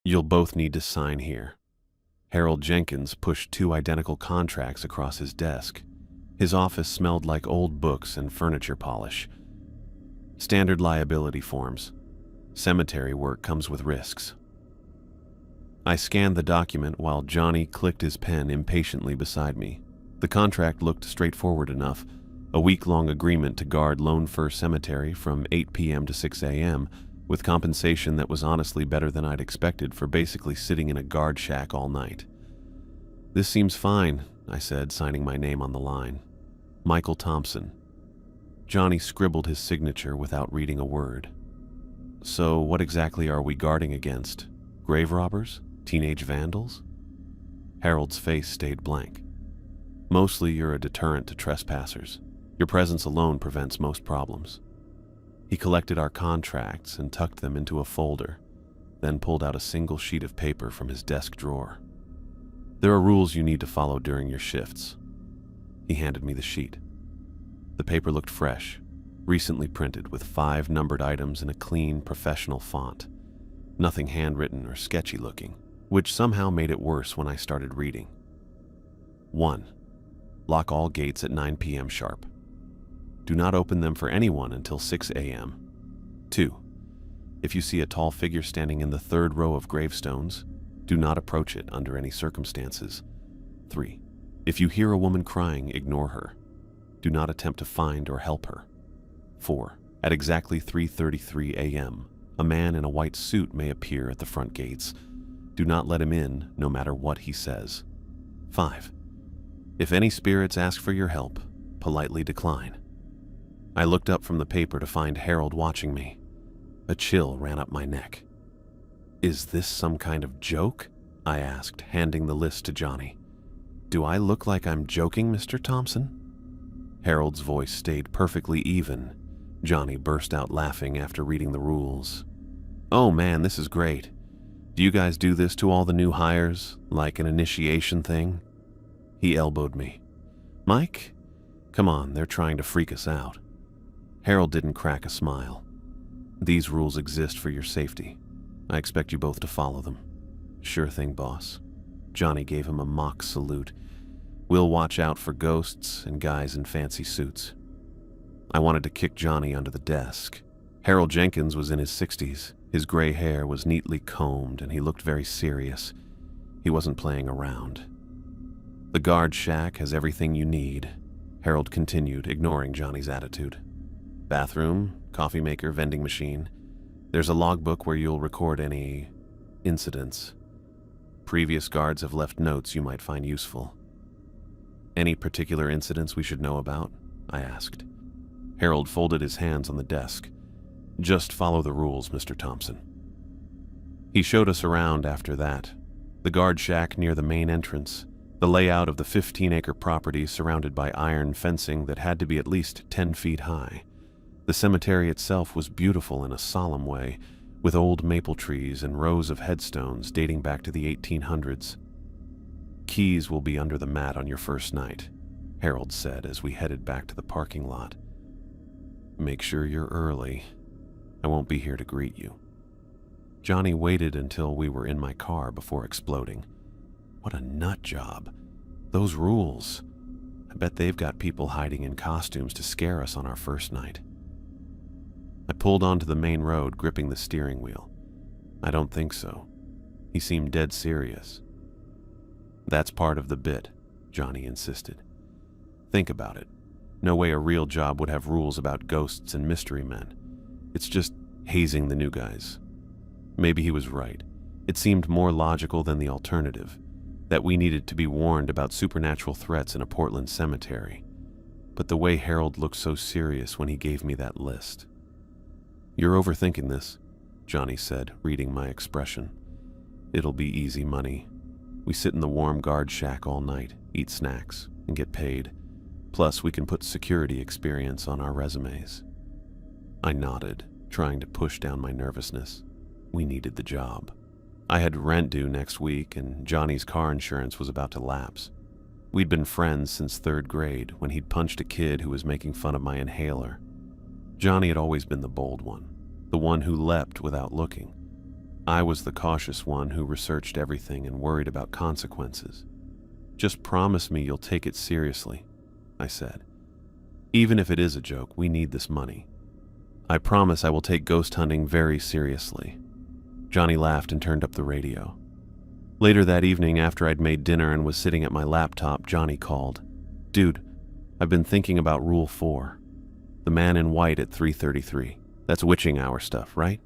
You'll both need to sign here." Harold Jenkins pushed 2 identical contracts across his desk. His office smelled like old books and furniture polish. "Standard liability forms. Cemetery work comes with risks." I scanned the document while Johnny clicked his pen impatiently beside me. The contract looked straightforward enough. A week-long agreement to guard Lone Fir Cemetery from 8 p.m. to 6 a.m., with compensation that was honestly better than I'd expected for basically sitting in a guard shack all night. "This seems fine," I said, signing my name on the line. "Michael Thompson." Johnny scribbled his signature without reading a word. "So what exactly are we guarding against? Grave robbers? Teenage vandals?" Harold's face stayed blank. "Mostly you're a deterrent to trespassers. Your presence alone prevents most problems." He collected our contracts and tucked them into a folder, then pulled out a single sheet of paper from his desk drawer. "There are rules you need to follow during your shifts." He handed me the sheet. The paper looked fresh, recently printed with 5 numbered items in a clean, professional font. Nothing handwritten or sketchy looking, which somehow made it worse when I started reading. 1. Lock all gates at 9 p.m. sharp. Do not open them for anyone until 6 a.m. 2. If you see a tall figure standing in the 3rd row of gravestones, do not approach it under any circumstances. 3. If you hear a woman crying, ignore her. Do not attempt to find or help her. 4. At exactly 3:33 a.m., a man in a white suit may appear at the front gates. Do not let him in, no matter what he says. 5. If any spirits ask for your help, politely decline. I looked up from the paper to find Harold watching me. A chill ran up my neck. "Is this some kind of joke?" I asked, handing the list to Johnny. "Do I look like I'm joking, Mr. Thompson?" Harold's voice stayed perfectly even. Johnny burst out laughing after reading the rules. "Oh man, this is great. Do you guys do this to all the new hires, like an initiation thing?" He elbowed me. "Mike, come on, they're trying to freak us out." Harold didn't crack a smile. "These rules exist for your safety. I expect you both to follow them." "Sure thing, boss." Johnny gave him a mock salute. "We'll watch out for ghosts and guys in fancy suits." I wanted to kick Johnny under the desk. Harold Jenkins was in his 60s. His gray hair was neatly combed and he looked very serious. He wasn't playing around. "The guard shack has everything you need," Harold continued, ignoring Johnny's attitude. "Bathroom, coffee maker, vending machine. There's a logbook where you'll record any incidents. Previous guards have left notes you might find useful." "Any particular incidents we should know about?" I asked. Harold folded his hands on the desk. "Just follow the rules, Mr. Thompson." He showed us around after that. The guard shack near the main entrance, the layout of the 15-acre property surrounded by iron fencing that had to be at least 10 feet high. The cemetery itself was beautiful in a solemn way, with old maple trees and rows of headstones dating back to the 1800s. "Keys will be under the mat on your first night," Harold said as we headed back to the parking lot. "Make sure you're early. I won't be here to greet you." Johnny waited until we were in my car before exploding. What a nut job. Those rules. I bet they've got people hiding in costumes to scare us on our first night. I pulled onto the main road, gripping the steering wheel. "I don't think so." He seemed dead serious. "That's part of the bit," Johnny insisted. "Think about it. No way a real job would have rules about ghosts and mystery men. It's just hazing the new guys." Maybe he was right. It seemed more logical than the alternative, that we needed to be warned about supernatural threats in a Portland cemetery. But the way Harold looked so serious when he gave me that list. "You're overthinking this," Johnny said, reading my expression. "It'll be easy money. We sit in the warm guard shack all night, eat snacks, and get paid. Plus, we can put security experience on our resumes." I nodded, trying to push down my nervousness. We needed the job. I had rent due next week, and Johnny's car insurance was about to lapse. We'd been friends since 3rd grade when he'd punched a kid who was making fun of my inhaler. Johnny had always been the bold one, the one who leapt without looking. I was the cautious one who researched everything and worried about consequences. "Just promise me you'll take it seriously," I said. "Even if it is a joke, we need this money." "I promise I will take ghost hunting very seriously." Johnny laughed and turned up the radio. Later that evening, after I'd made dinner and was sitting at my laptop, Johnny called. "Dude, I've been thinking about Rule 4. The man in white at 3:33. That's witching hour stuff, right?"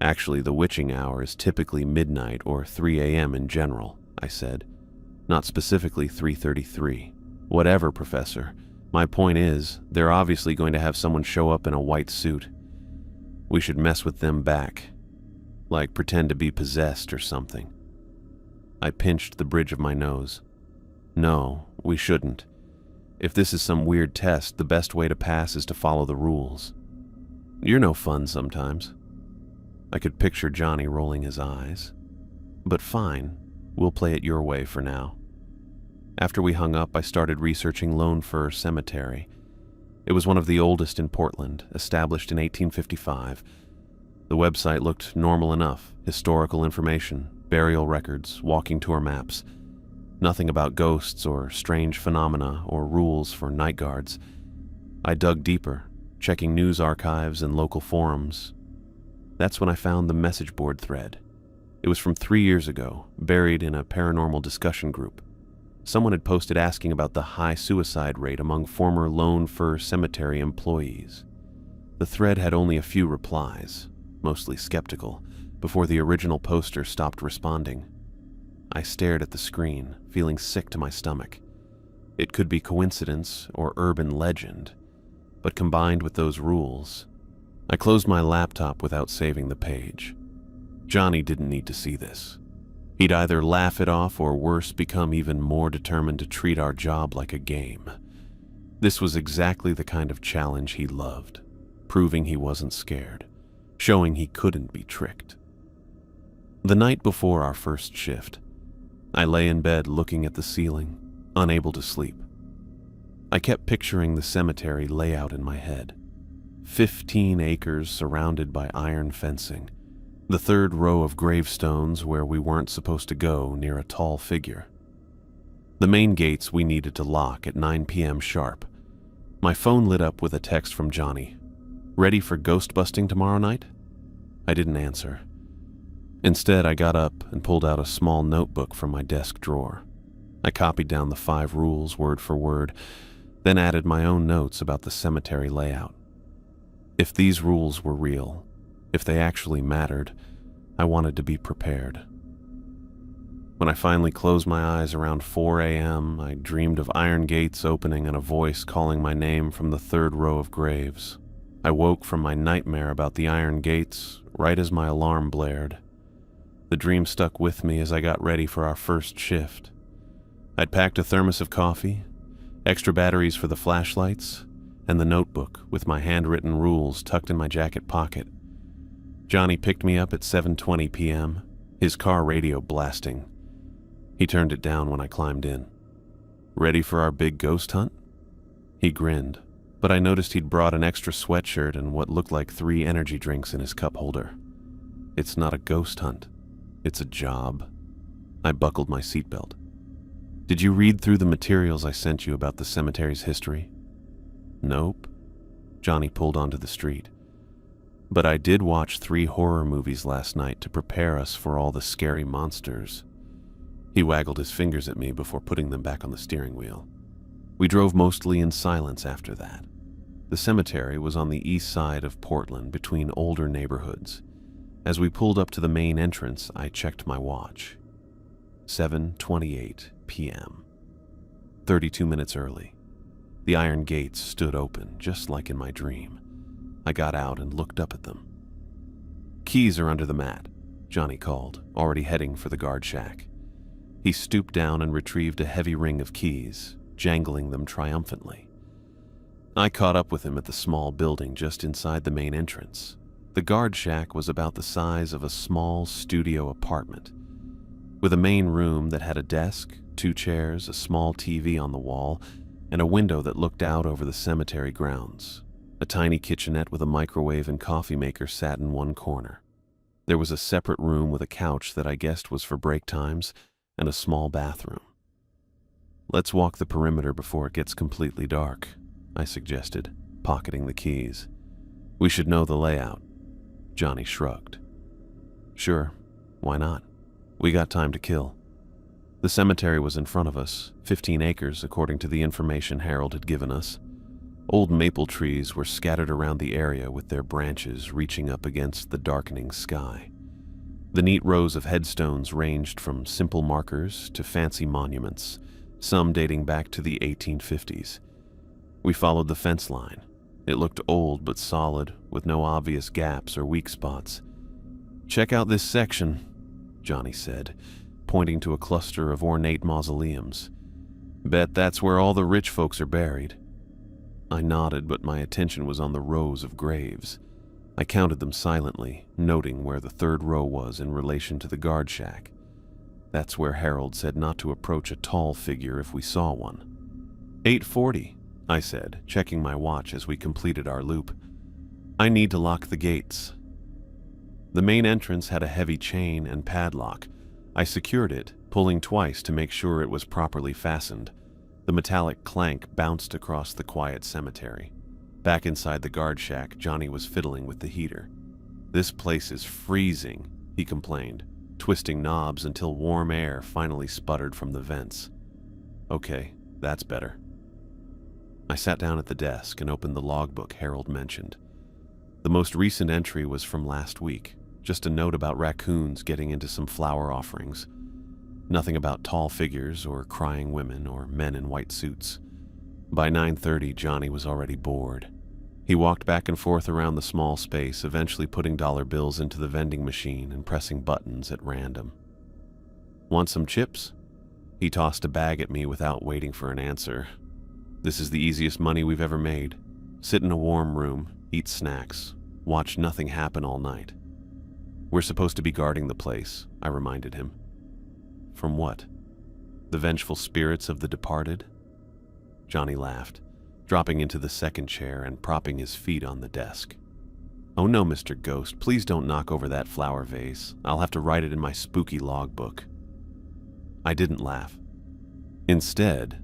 "Actually, the witching hour is typically midnight or 3 a.m. in general," I said. "Not specifically 3:33. Whatever, Professor. My point is, they're obviously going to have someone show up in a white suit. We should mess with them back. Like pretend to be possessed or something." I pinched the bridge of my nose. "No, we shouldn't. If this is some weird test, the best way to pass is to follow the rules. You're no fun sometimes." I could picture Johnny rolling his eyes. "But fine, we'll play it your way for now." After we hung up, I started researching Lone Fir Cemetery. It was one of the oldest in Portland, established in 1855. The website looked normal enough: historical information, burial records, walking tour maps. Nothing about ghosts or strange phenomena or rules for night guards. I dug deeper, checking news archives and local forums. That's when I found the message board thread. It was from 3 years ago, buried in a paranormal discussion group. Someone had posted asking about the high suicide rate among former Lone Fir Cemetery employees. The thread had only a few replies, mostly skeptical, before the original poster stopped responding. I stared at the screen, feeling sick to my stomach. It could be coincidence or urban legend, but combined with those rules. I closed my laptop without saving the page. Johnny didn't need to see this. He'd either laugh it off or worse, become even more determined to treat our job like a game. This was exactly the kind of challenge he loved, proving he wasn't scared, showing he couldn't be tricked. The night before our first shift, I lay in bed looking at the ceiling, unable to sleep. I kept picturing the cemetery layout in my head. 15 acres surrounded by iron fencing. The third row of gravestones where we weren't supposed to go near a tall figure. The main gates we needed to lock at 9 p.m. sharp. My phone lit up with a text from Johnny. "Ready for ghost busting tomorrow night?" I didn't answer. Instead, I got up and pulled out a small notebook from my desk drawer. I copied down the 5 rules word for word, then added my own notes about the cemetery layout. If these rules were real, if they actually mattered, I wanted to be prepared. When I finally closed my eyes around 4 a.m., I dreamed of iron gates opening and a voice calling my name from the third row of graves. I woke from my nightmare about the iron gates right as my alarm blared. The dream stuck with me as I got ready for our first shift. I'd packed a thermos of coffee, extra batteries for the flashlights, and the notebook with my handwritten rules tucked in my jacket pocket. Johnny picked me up at 7:20 p.m., his car radio blasting. He turned it down when I climbed in. "Ready for our big ghost hunt?" He grinned, but I noticed he'd brought an extra sweatshirt and what looked like 3 energy drinks in his cup holder. "It's not a ghost hunt. It's a job." I buckled my seatbelt. "Did you read through the materials I sent you about the cemetery's history?" "Nope." Johnny pulled onto the street. "But I did watch 3 horror movies last night to prepare us for all the scary monsters." He waggled his fingers at me before putting them back on the steering wheel. We drove mostly in silence after that. The cemetery was on the east side of Portland between older neighborhoods. As we pulled up to the main entrance, I checked my watch. 7:28 p.m. 32 minutes early. The iron gates stood open, just like in my dream. I got out and looked up at them. "Keys are under the mat," Johnny called, already heading for the guard shack. He stooped down and retrieved a heavy ring of keys, jangling them triumphantly. I caught up with him at the small building just inside the main entrance. The guard shack was about the size of a small studio apartment, with a main room that had a desk, 2 chairs, a small TV on the wall, and a window that looked out over the cemetery grounds. A tiny kitchenette with a microwave and coffee maker sat in one corner. There was a separate room with a couch that I guessed was for break times and a small bathroom. "Let's walk the perimeter before it gets completely dark," I suggested, pocketing the keys. "We should know the layout." Johnny shrugged. "Sure, why not? We got time to kill." The cemetery was in front of us, 15 acres according to the information Harold had given us. Old maple trees were scattered around the area with their branches reaching up against the darkening sky. The neat rows of headstones ranged from simple markers to fancy monuments, some dating back to the 1850s. We followed the fence line. It looked old but solid, with no obvious gaps or weak spots. "Check out this section," Johnny said, pointing to a cluster of ornate mausoleums. "Bet that's where all the rich folks are buried." I nodded, but my attention was on the rows of graves. I counted them silently, noting where the third row was in relation to the guard shack. That's where Harold said not to approach a tall figure if we saw one. 8:40, I said, checking my watch as we completed our loop. "I need to lock the gates." The main entrance had a heavy chain and padlock. I secured it, pulling twice to make sure it was properly fastened. The metallic clank bounced across the quiet cemetery. Back inside the guard shack, Johnny was fiddling with the heater. "This place is freezing," he complained, twisting knobs until warm air finally sputtered from the vents. "Okay, that's better." I sat down at the desk and opened the logbook Harold mentioned. The most recent entry was from last week, just a note about raccoons getting into some flower offerings. Nothing about tall figures or crying women or men in white suits. By 9:30, Johnny was already bored. He walked back and forth around the small space, eventually putting dollar bills into the vending machine and pressing buttons at random. "Want some chips?" He tossed a bag at me without waiting for an answer. "This is the easiest money we've ever made. Sit in a warm room, eat snacks, watch nothing happen all night." "We're supposed to be guarding the place," I reminded him. "From what? The vengeful spirits of the departed?" Johnny laughed, dropping into the second chair and propping his feet on the desk. "Oh no, Mr. Ghost, please don't knock over that flower vase. I'll have to write it in my spooky logbook." I didn't laugh. Instead,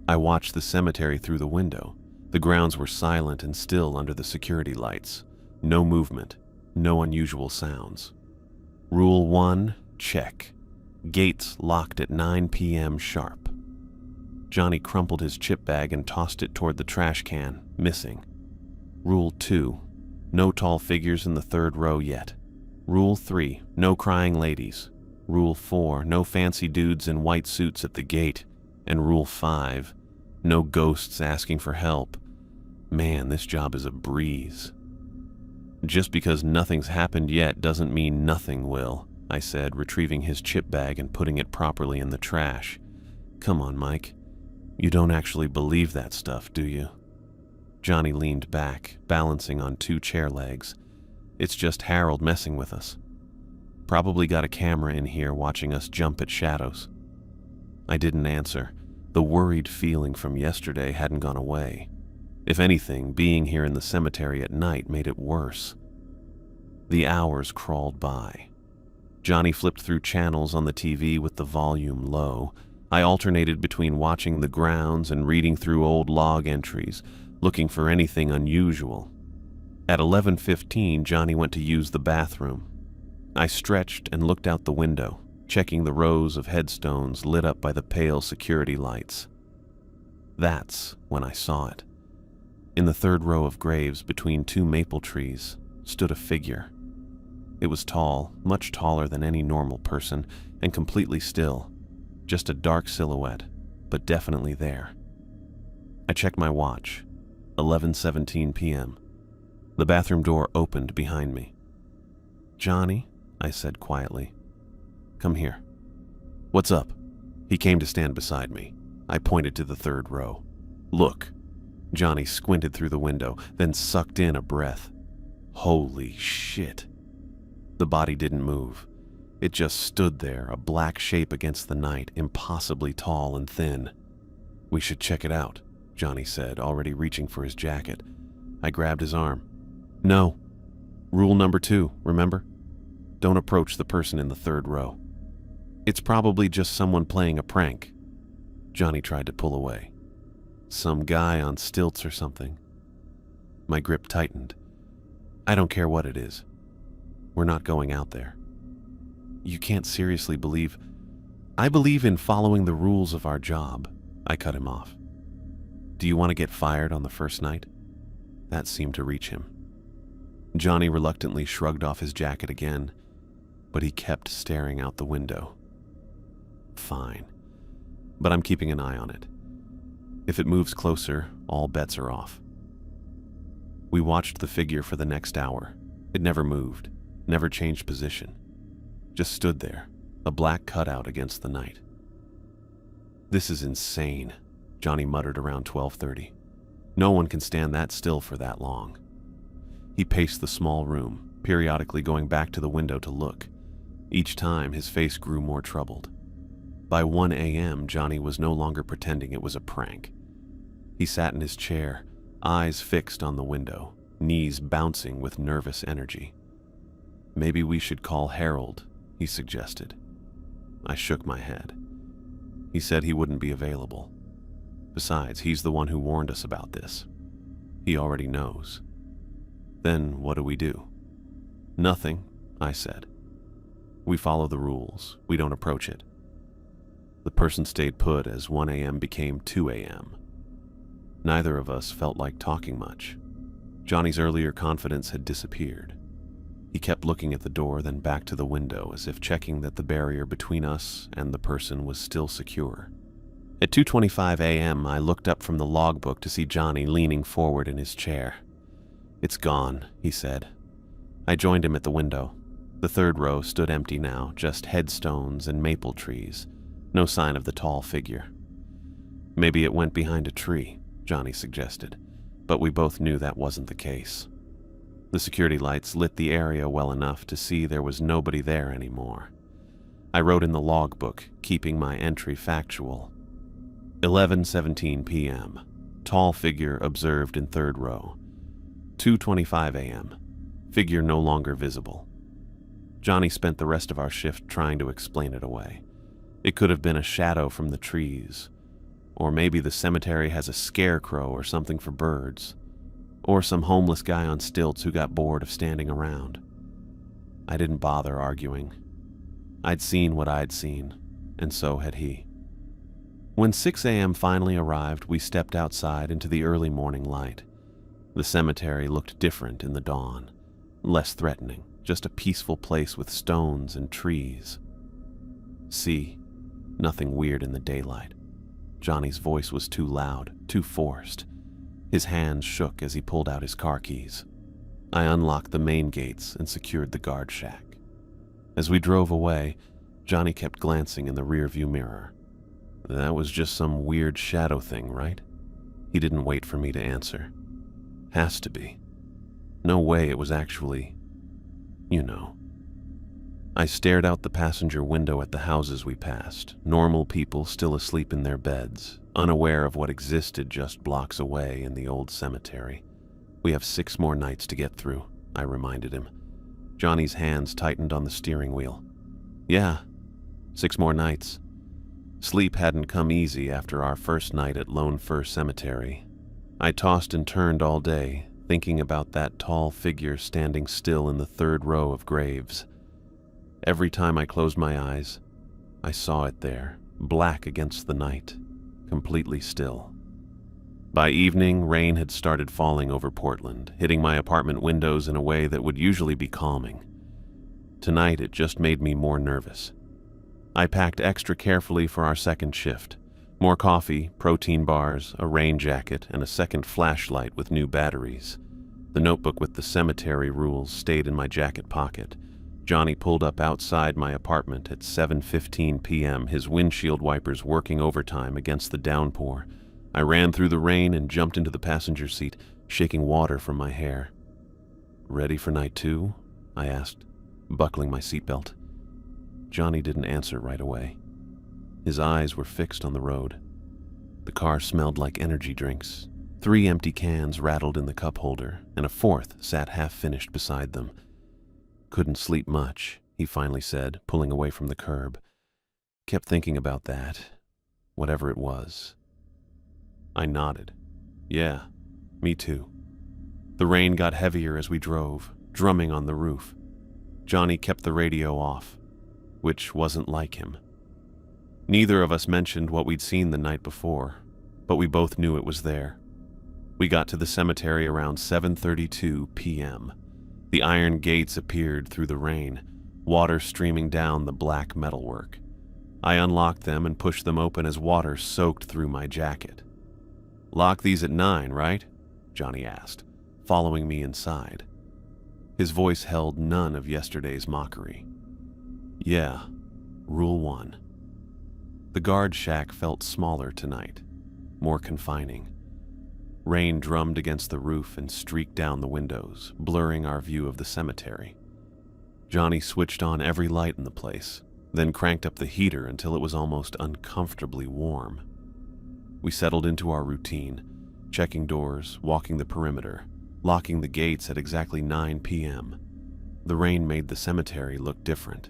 I watched the cemetery through the window. The grounds were silent and still under the security lights. No movement, no unusual sounds. Rule 1, check. Gates locked at 9 p.m. sharp. Johnny crumpled his chip bag and tossed it toward the trash can, missing. Rule 2, no tall figures in the third row yet. Rule 3, no crying ladies. Rule 4, no fancy dudes in white suits at the gate. And Rule 5, no ghosts asking for help. Man, this job is a breeze. "Just because nothing's happened yet doesn't mean nothing will," I said, retrieving his chip bag and putting it properly in the trash. "Come on, Mike. You don't actually believe that stuff, do you?" Johnny leaned back, balancing on 2 chair legs. "It's just Harold messing with us. Probably got a camera in here watching us jump at shadows." I didn't answer. The worried feeling from yesterday hadn't gone away. If anything, being here in the cemetery at night made it worse. The hours crawled by. Johnny flipped through channels on the TV with the volume low. I alternated between watching the grounds and reading through old log entries, looking for anything unusual. At 11:15, Johnny went to use the bathroom. I stretched and looked out the window, checking the rows of headstones lit up by the pale security lights. That's when I saw it. In the third row of graves between 2 maple trees stood a figure. It was tall, much taller than any normal person, and completely still. Just a dark silhouette, but definitely there. I checked my watch. 11:17 p.m. The bathroom door opened behind me. "Johnny," I said quietly. "Come here." "What's up?" He came to stand beside me. I pointed to the third row. "Look." Johnny squinted through the window, then sucked in a breath. Holy shit. The body didn't move. It just stood there, a black shape against the night, impossibly tall and thin. "We should check it out," Johnny said, already reaching for his jacket. I grabbed his arm. "No. Rule number 2, remember?" Don't approach the person in the third row. It's probably just someone playing a prank. Johnny tried to pull away. Some guy on stilts or something. My grip tightened. I don't care what it is. We're not going out there. You can't seriously believe... I believe in following the rules of our job. I cut him off. Do you want to get fired on the first night? That seemed to reach him. Johnny reluctantly shrugged off his jacket again, but he kept staring out the window. Fine, but I'm keeping an eye on it. If it moves closer, all bets are off. We watched the figure for the next hour. It never moved, never changed position. Just stood there, a black cutout against the night. This is insane, Johnny muttered around 12:30. No one can stand that still for that long. He paced the small room, periodically going back to the window to look. Each time, his face grew more troubled. By 1 a.m., Johnny was no longer pretending it was a prank. He sat in his chair, eyes fixed on the window, knees bouncing with nervous energy. Maybe we should call Harold, he suggested. I shook my head. He said he wouldn't be available. Besides, he's the one who warned us about this. He already knows. Then what do we do? Nothing, I said. We follow the rules. We don't approach it. The person stayed put as 1 a.m. became 2 a.m. Neither of us felt like talking much. Johnny's earlier confidence had disappeared. He kept looking at the door, then back to the window, as if checking that the barrier between us and the person was still secure. At 2:25 a.m., I looked up from the logbook to see Johnny leaning forward in his chair. It's gone, he said. I joined him at the window. The third row stood empty now, just headstones and maple trees. No sign of the tall figure. Maybe it went behind a tree, Johnny suggested, but we both knew that wasn't the case. The security lights lit the area well enough to see there was nobody there anymore. I wrote in the logbook, keeping my entry factual. 11:17 p.m. Tall figure observed in third row. 2:25 a.m. Figure no longer visible. Johnny spent the rest of our shift trying to explain it away. It could have been a shadow from the trees, or maybe the cemetery has a scarecrow or something for birds, or some homeless guy on stilts who got bored of standing around. I didn't bother arguing. I'd seen what I'd seen, and so had he. When 6 a.m. finally arrived, we stepped outside into the early morning light. The cemetery looked different in the dawn, less threatening, just a peaceful place with stones and trees. See, nothing weird in the daylight. Johnny's voice was too loud, too forced. His hands shook as he pulled out his car keys. I unlocked the main gates and secured the guard shack. As we drove away, Johnny kept glancing in the rearview mirror. That was just some weird shadow thing, right? He didn't wait for me to answer. Has to be. No way it was actually... you know. I stared out the passenger window at the houses we passed, normal people still asleep in their beds, unaware of what existed just blocks away in the old cemetery. We have 6 more nights to get through, I reminded him. Johnny's hands tightened on the steering wheel. Yeah, 6 more nights. Sleep hadn't come easy after our first night at Lone Fir Cemetery. I tossed and turned all day, thinking about that tall figure standing still in the third row of graves. Every time I closed my eyes, I saw it there, black against the night, completely still. By evening, rain had started falling over Portland, hitting my apartment windows in a way that would usually be calming. Tonight, it just made me more nervous. I packed extra carefully for our second shift. More coffee, protein bars, a rain jacket, and a second flashlight with new batteries. The notebook with the cemetery rules stayed in my jacket pocket. Johnny pulled up outside my apartment at 7:15 p.m., his windshield wipers working overtime against the downpour. I ran through the rain and jumped into the passenger seat, shaking water from my hair. Ready for night 2? I asked, buckling my seatbelt. Johnny didn't answer right away. His eyes were fixed on the road. The car smelled like energy drinks. 3 empty cans rattled in the cup holder, and a 4th sat half-finished beside them. Couldn't sleep much, he finally said, pulling away from the curb. Kept thinking about that, whatever it was. I nodded. Yeah, me too. The rain got heavier as we drove, drumming on the roof. Johnny kept the radio off, which wasn't like him. Neither of us mentioned what we'd seen the night before, but we both knew it was there. We got to the cemetery around 7:32 p.m. The iron gates appeared through the rain, water streaming down the black metalwork. I unlocked them and pushed them open as water soaked through my jacket. Lock these at 9, right? Johnny asked, following me inside. His voice held none of yesterday's mockery. Yeah, Rule 1. The guard shack felt smaller tonight, more confining. Rain drummed against the roof and streaked down the windows, blurring our view of the cemetery. Johnny switched on every light in the place, then cranked up the heater until it was almost uncomfortably warm. We settled into our routine, checking doors, walking the perimeter, locking the gates at exactly 9 p.m. The rain made the cemetery look different.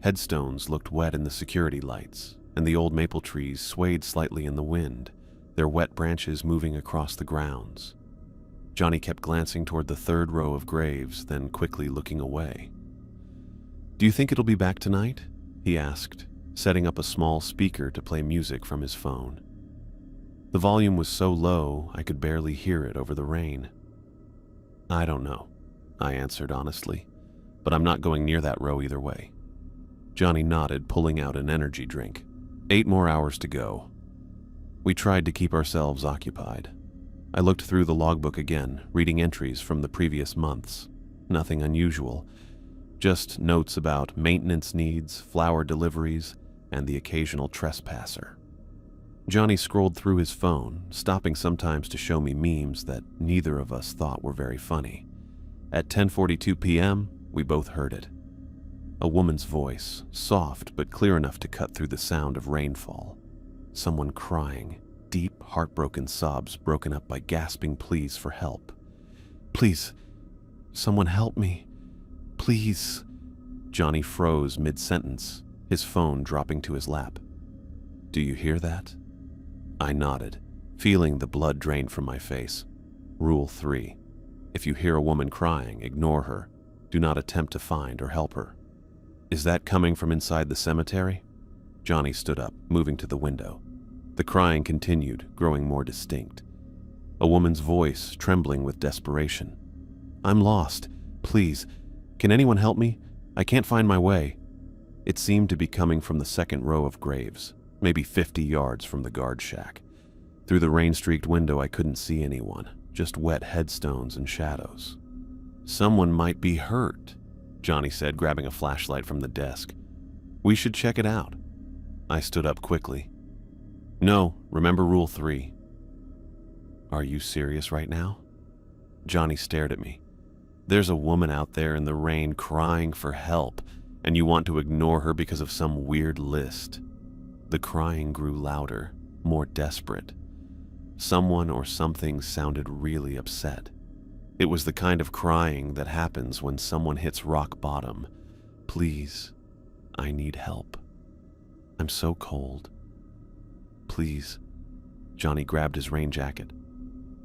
Headstones looked wet in the security lights, and the old maple trees swayed slightly in the wind, their wet branches moving across the grounds. Johnny kept glancing toward the third row of graves, then quickly looking away. Do you think it'll be back tonight? He asked, setting up a small speaker to play music from his phone. The volume was so low I could barely hear it over the rain. I don't know, I answered honestly, but I'm not going near that row either way. Johnny nodded, pulling out an energy drink. 8 more hours to go. We tried to keep ourselves occupied. I looked through the logbook again, reading entries from the previous months. Nothing unusual, just notes about maintenance needs, flower deliveries, and the occasional trespasser. Johnny scrolled through his phone, stopping sometimes to show me memes that neither of us thought were very funny. At 10:42 p.m., we both heard it. A woman's voice, soft but clear enough to cut through the sound of rainfall. Someone crying, deep, heartbroken sobs broken up by gasping pleas for help. Please, someone help me. Please. Johnny froze mid-sentence, his phone dropping to his lap. Do you hear that? I nodded, feeling the blood drain from my face. Rule 3. If you hear a woman crying, ignore her. Do not attempt to find or help her. Is that coming from inside the cemetery? Johnny stood up, moving to the window. The crying continued, growing more distinct. A woman's voice, trembling with desperation. I'm lost. Please, can anyone help me? I can't find my way. It seemed to be coming from the second row of graves, maybe 50 yards from the guard shack. Through the rain-streaked window, I couldn't see anyone, just wet headstones and shadows. Someone might be hurt, Johnny said, grabbing a flashlight from the desk. We should check it out. I stood up quickly. No, remember Rule 3. Are you serious right now? Johnny stared at me. There's a woman out there in the rain crying for help, and you want to ignore her because of some weird list. The crying grew louder, more desperate. Someone or something sounded really upset. It was the kind of crying that happens when someone hits rock bottom. Please, I need help. I'm so cold. Please. Johnny grabbed his rain jacket.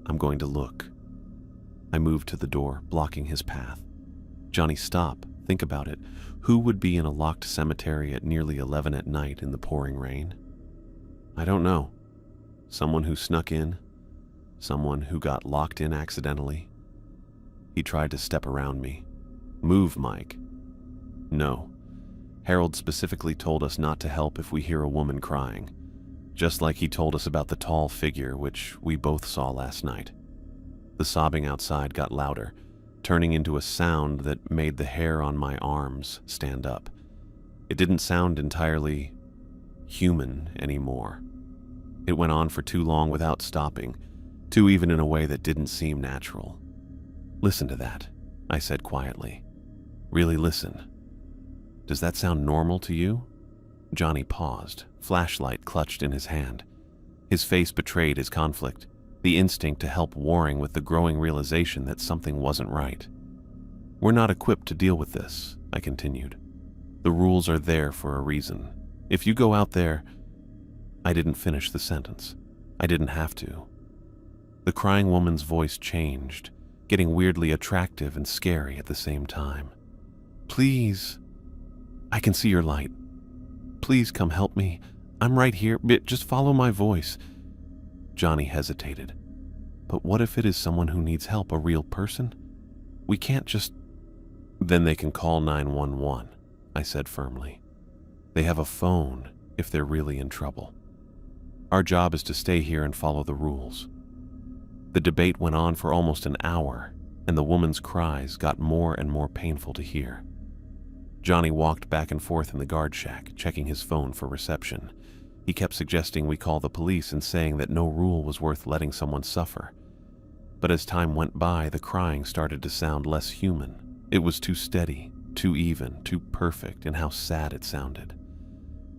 I'm going to look. I moved to the door, blocking his path. Johnny, stop. Think about it. Who would be in a locked cemetery at nearly 11 at night in the pouring rain? I don't know. Someone who snuck in? Someone who got locked in accidentally? He tried to step around me. Move, Mike. No. Harold specifically told us not to help if we hear a woman crying, just like he told us about the tall figure which we both saw last night. The sobbing outside got louder, turning into a sound that made the hair on my arms stand up. It didn't sound entirely human anymore. It went on for too long without stopping, too even in a way that didn't seem natural. Listen to that, I said quietly. Really listen. Does that sound normal to you? Johnny paused, flashlight clutched in his hand. His face betrayed his conflict, the instinct to help warring with the growing realization that something wasn't right. We're not equipped to deal with this, I continued. The rules are there for a reason. If you go out there—" I didn't finish the sentence. I didn't have to. The crying woman's voice changed, getting weirdly attractive and scary at the same time. "Please, I can see your light. Please come help me. I'm right here. Just follow my voice." Johnny hesitated. "But what if it is someone who needs help, a real person? We can't just—" "Then they can call 911, I said firmly. "They have a phone if they're really in trouble. Our job is to stay here and follow the rules." The debate went on for almost an hour, and the woman's cries got more and more painful to hear. Johnny walked back and forth in the guard shack, checking his phone for reception. He kept suggesting we call the police and saying that no rule was worth letting someone suffer. But as time went by, the crying started to sound less human. It was too steady, too even, too perfect in how sad it sounded.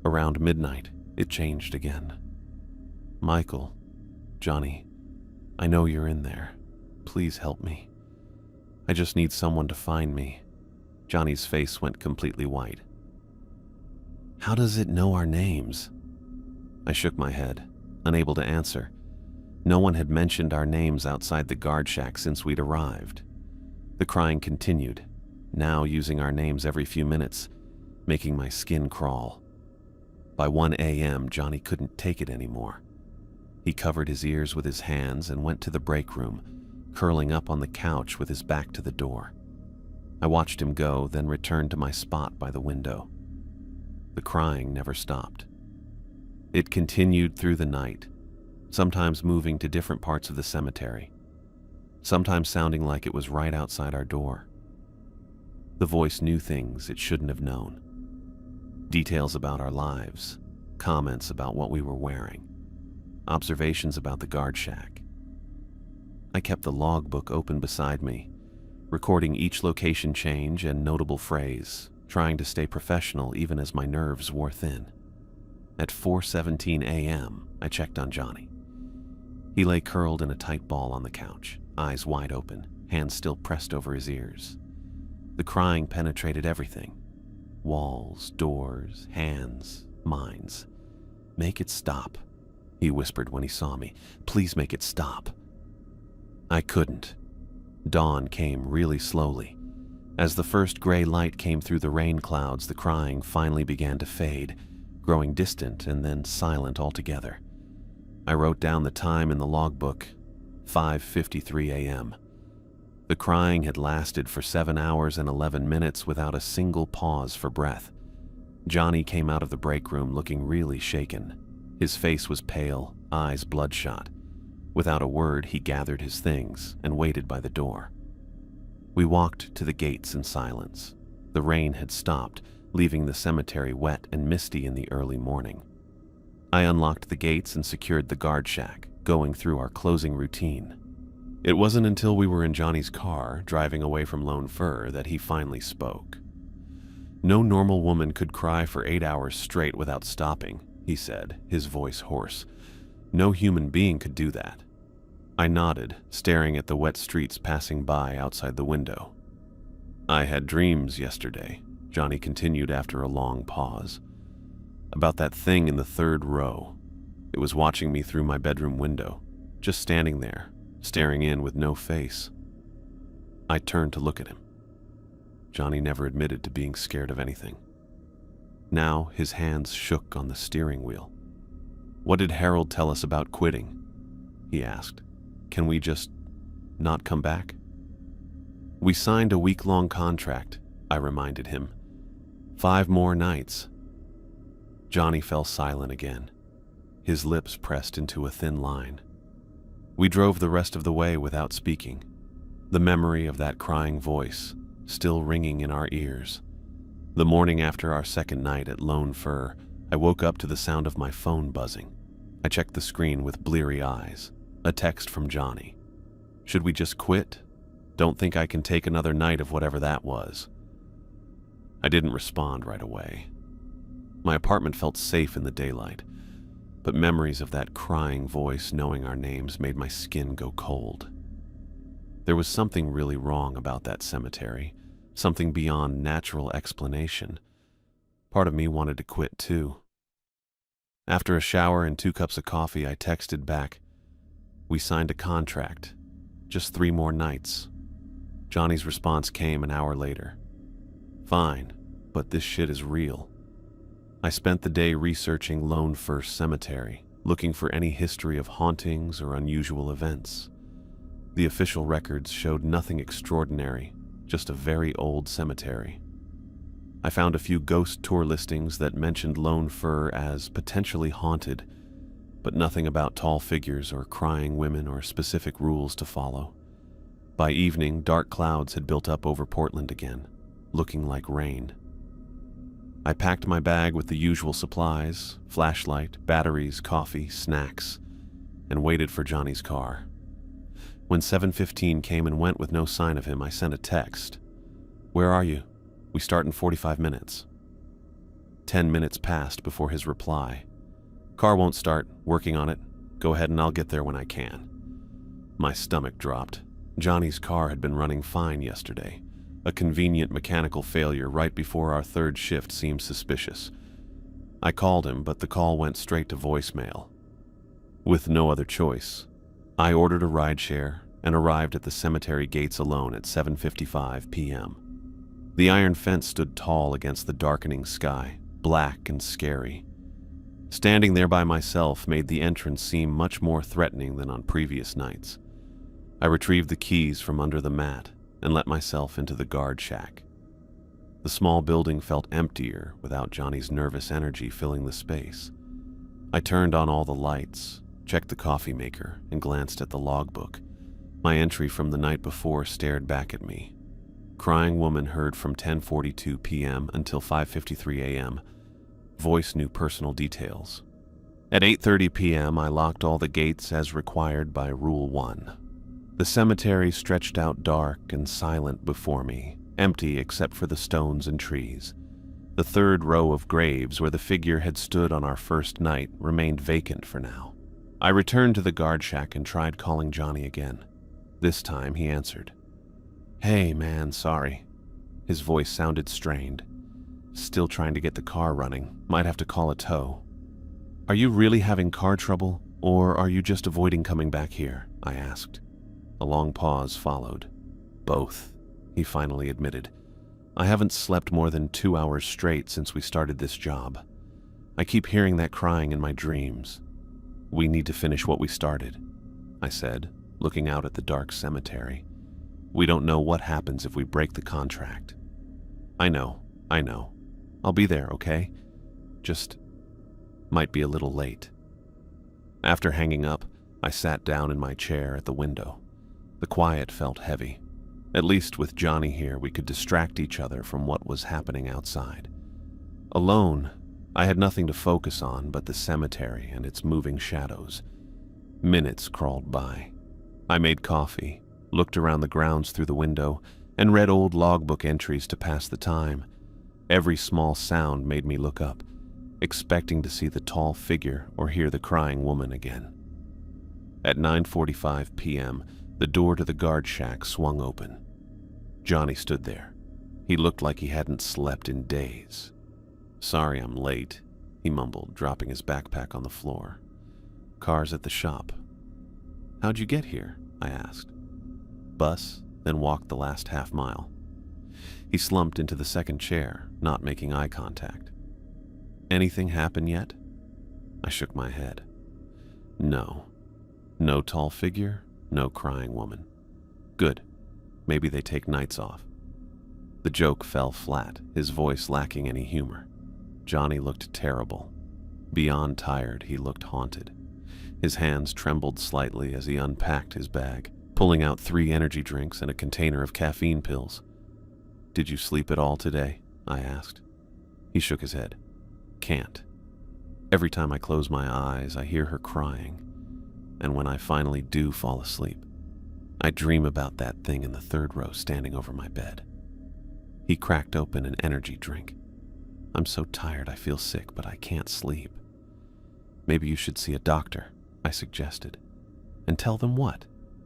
Around midnight, it changed again. "Michael, Johnny, I know you're in there. Please help me. I just need someone to find me." Johnny's face went completely white. "How does it know our names?" I shook my head, unable to answer. No one had mentioned our names outside the guard shack since we'd arrived. The crying continued, now using our names every few minutes, making my skin crawl. By 1 a.m., Johnny couldn't take it anymore. He covered his ears with his hands and went to the break room, curling up on the couch with his back to the door. I watched him go, then returned to my spot by the window. The crying never stopped. It continued through the night, sometimes moving to different parts of the cemetery, sometimes sounding like it was right outside our door. The voice knew things it shouldn't have known. Details about our lives, comments about what we were wearing, observations about the guard shack. I kept the logbook open beside me, recording each location change and notable phrase, trying to stay professional even as my nerves wore thin. At 4:17 a.m., I checked on Johnny. He lay curled in a tight ball on the couch, eyes wide open, hands still pressed over his ears. The crying penetrated everything. Walls, doors, hands, minds. "Make it stop," he whispered when he saw me. "Please make it stop." I couldn't. Dawn came really slowly. As the first gray light came through the rain clouds, the crying finally began to fade, growing distant and then silent altogether. I wrote down the time in the logbook, 5:53 a.m. The crying had lasted for 7 hours and 11 minutes without a single pause for breath. Johnny came out of the break room looking really shaken. His face was pale, eyes bloodshot. Without a word, he gathered his things and waited by the door. We walked to the gates in silence. The rain had stopped, leaving the cemetery wet and misty in the early morning. I unlocked the gates and secured the guard shack, going through our closing routine. It wasn't until we were in Johnny's car, driving away from Lone Fir, that he finally spoke. "No normal woman could cry for 8 hours straight without stopping," he said, his voice hoarse. "No human being could do that." I nodded, staring at the wet streets passing by outside the window. "I had dreams yesterday," Johnny continued after a long pause, "about that thing in the third row. It was watching me through my bedroom window, just standing there, staring in with no face." I turned to look at him. Johnny never admitted to being scared of anything. Now his hands shook on the steering wheel. "What did Harold tell us about quitting?" he asked. "Can we just not come back?" "We signed a week-long contract," I reminded him. 5 more nights." Johnny fell silent again, his lips pressed into a thin line. We drove the rest of the way without speaking, the memory of that crying voice still ringing in our ears. The morning after our second night at Lone Fir, I woke up to the sound of my phone buzzing. I checked the screen with bleary eyes. A text from Johnny. "Should we just quit? Don't think I can take another night of whatever that was." I didn't respond right away. My apartment felt safe in the daylight, but memories of that crying voice knowing our names made my skin go cold. There was something really wrong about that cemetery, something beyond natural explanation. Part of me wanted to quit too. After a shower and 2 cups of coffee, I texted back, "We signed a contract. Just 3 more nights." Johnny's response came an hour later. "Fine, but this shit is real." I spent the day researching Lone First Cemetery, looking for any history of hauntings or unusual events. The official records showed nothing extraordinary, just a very old cemetery. I found a few ghost tour listings that mentioned Lone Fir as potentially haunted, but nothing about tall figures or crying women or specific rules to follow. By evening, dark clouds had built up over Portland again, looking like rain. I packed my bag with the usual supplies, flashlight, batteries, coffee, snacks, and waited for Johnny's car. When 7:15 came and went with no sign of him, I sent a text. "Where are you? We start in 45 minutes. 10 minutes passed before his reply. "Car won't start. Working on it. Go ahead and I'll get there when I can." My stomach dropped. Johnny's car had been running fine yesterday. A convenient mechanical failure right before our 3rd shift seemed suspicious. I called him, but the call went straight to voicemail. With no other choice, I ordered a rideshare and arrived at the cemetery gates alone at 7:55 p.m. The iron fence stood tall against the darkening sky, black and scary. Standing there by myself made the entrance seem much more threatening than on previous nights. I retrieved the keys from under the mat and let myself into the guard shack. The small building felt emptier without Johnny's nervous energy filling the space. I turned on all the lights, checked the coffee maker, and glanced at the logbook. My entry from the night before stared back at me. Crying woman heard from 10:42 p.m. until 5:53 a.m. Voice knew personal details. At 8:30 p.m., I locked all the gates as required by Rule 1. The cemetery stretched out dark and silent before me, empty except for the stones and trees. The 3rd row of graves where the figure had stood on our first night remained vacant for now. I returned to the guard shack and tried calling Johnny again. This time he answered. "Hey man, sorry." His voice sounded strained. "Still trying to get the car running. Might have to call a tow." "Are you really having car trouble, or are you just avoiding coming back here?" I asked. A long pause followed. "Both," he finally admitted. "I haven't slept more than 2 hours straight since we started this job. I keep hearing that crying in my dreams. We need to finish what we started," I said, looking out at the dark cemetery. "We don't know what happens if we break the contract." I know. I'll be there, okay? Just might be a little late." After hanging up, I sat down in my chair at the window. The quiet felt heavy. At least with Johnny here, we could distract each other from what was happening outside. Alone, I had nothing to focus on but the cemetery and its moving shadows. Minutes crawled by. I made coffee, looked around the grounds through the window, and read old logbook entries to pass the time. Every small sound made me look up, expecting to see the tall figure or hear the crying woman again. At 9:45 p.m., the door to the guard shack swung open. Johnny stood there. He looked like he hadn't slept in days. "Sorry I'm late," he mumbled, dropping his backpack on the floor. "Car's at the shop." "How'd you get here?" I asked. "Bus, then walked the last half mile." He slumped into the second chair, not making eye contact. "Anything happen yet?" I shook my head. "No. No tall figure, no crying woman. Good. Maybe they take nights off." The joke fell flat, his voice lacking any humor. Johnny looked terrible. Beyond tired, he looked haunted. His hands trembled slightly as he unpacked his bag, pulling out 3 energy drinks and a container of caffeine pills. "Did you sleep at all today?" I asked. He shook his head. "Can't. Every time I close my eyes, I hear her crying. And when I finally do fall asleep, I dream about that thing in the 3rd row standing over my bed." He cracked open an energy drink. "I'm so tired I feel sick, but I can't sleep." "Maybe you should see a doctor," I suggested. "And tell them what?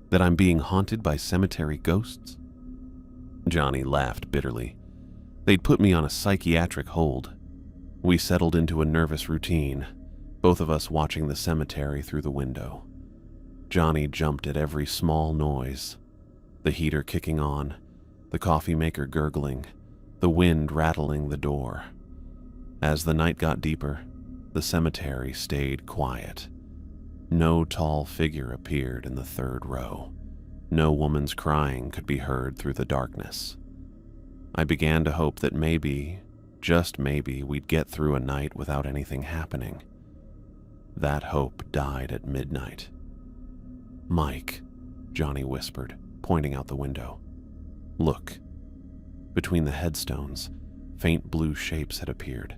That I'm being haunted by cemetery ghosts?" Johnny laughed bitterly. "They'd put me on a psychiatric hold." We settled into a nervous routine, both of us watching the cemetery through the window. Johnny jumped at every small noise, the heater kicking on, the coffee maker gurgling, the wind rattling the door. As the night got deeper, the cemetery stayed quiet. No tall figure appeared in the third row. No woman's crying could be heard through the darkness. I began to hope that maybe, just maybe, we'd get through a night without anything happening. That hope died at midnight. "Mike," Johnny whispered, pointing out the window. "Look." Between the headstones, faint blue shapes had appeared.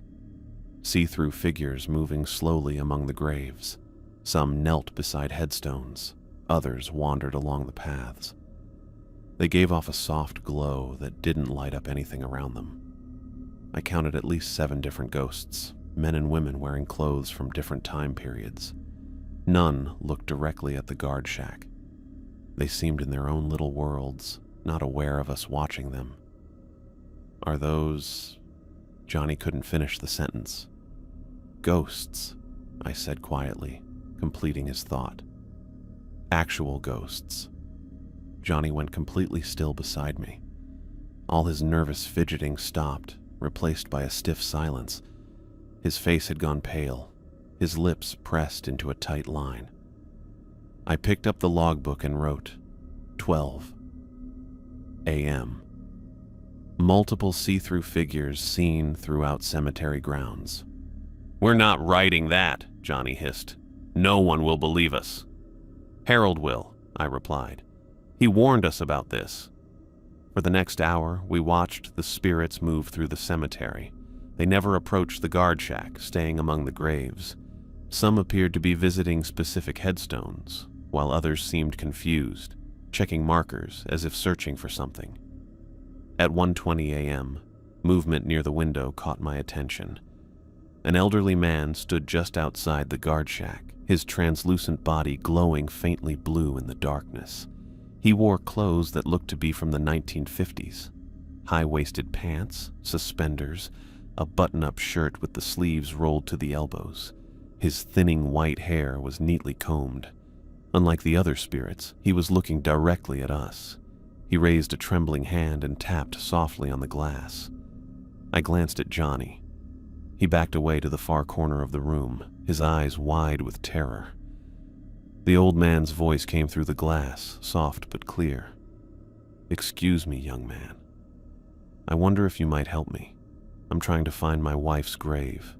See-through figures moving slowly among the graves. Some knelt beside headstones, others wandered along the paths. They gave off a soft glow that didn't light up anything around them. I counted at least 7 different ghosts, men and women wearing clothes from different time periods. None looked directly at the guard shack. They seemed in their own little worlds, not aware of us watching them. "Are those—" Johnny couldn't finish the sentence. "Ghosts," I said quietly, completing his thought. "Actual ghosts." Johnny went completely still beside me. All his nervous fidgeting stopped, replaced by a stiff silence. His face had gone pale, his lips pressed into a tight line. I picked up the logbook and wrote, 12 a.m. Multiple see-through figures seen throughout cemetery grounds. "We're not writing that," Johnny hissed. "No one will believe us." "Harold will," I replied. "He warned us about this." For the next hour, we watched the spirits move through the cemetery. They never approached the guard shack, staying among the graves. Some appeared to be visiting specific headstones, while others seemed confused, checking markers as if searching for something. At 1:20 a.m., movement near the window caught my attention. An elderly man stood just outside the guard shack, his translucent body glowing faintly blue in the darkness. He wore clothes that looked to be from the 1950s. High-waisted pants, suspenders, a button-up shirt with the sleeves rolled to the elbows. His thinning white hair was neatly combed. Unlike the other spirits, he was looking directly at us. He raised a trembling hand and tapped softly on the glass. I glanced at Johnny. He backed away to the far corner of the room, his eyes wide with terror. The old man's voice came through the glass, soft but clear. "Excuse me, young man. I wonder if you might help me. I'm trying to find my wife's grave.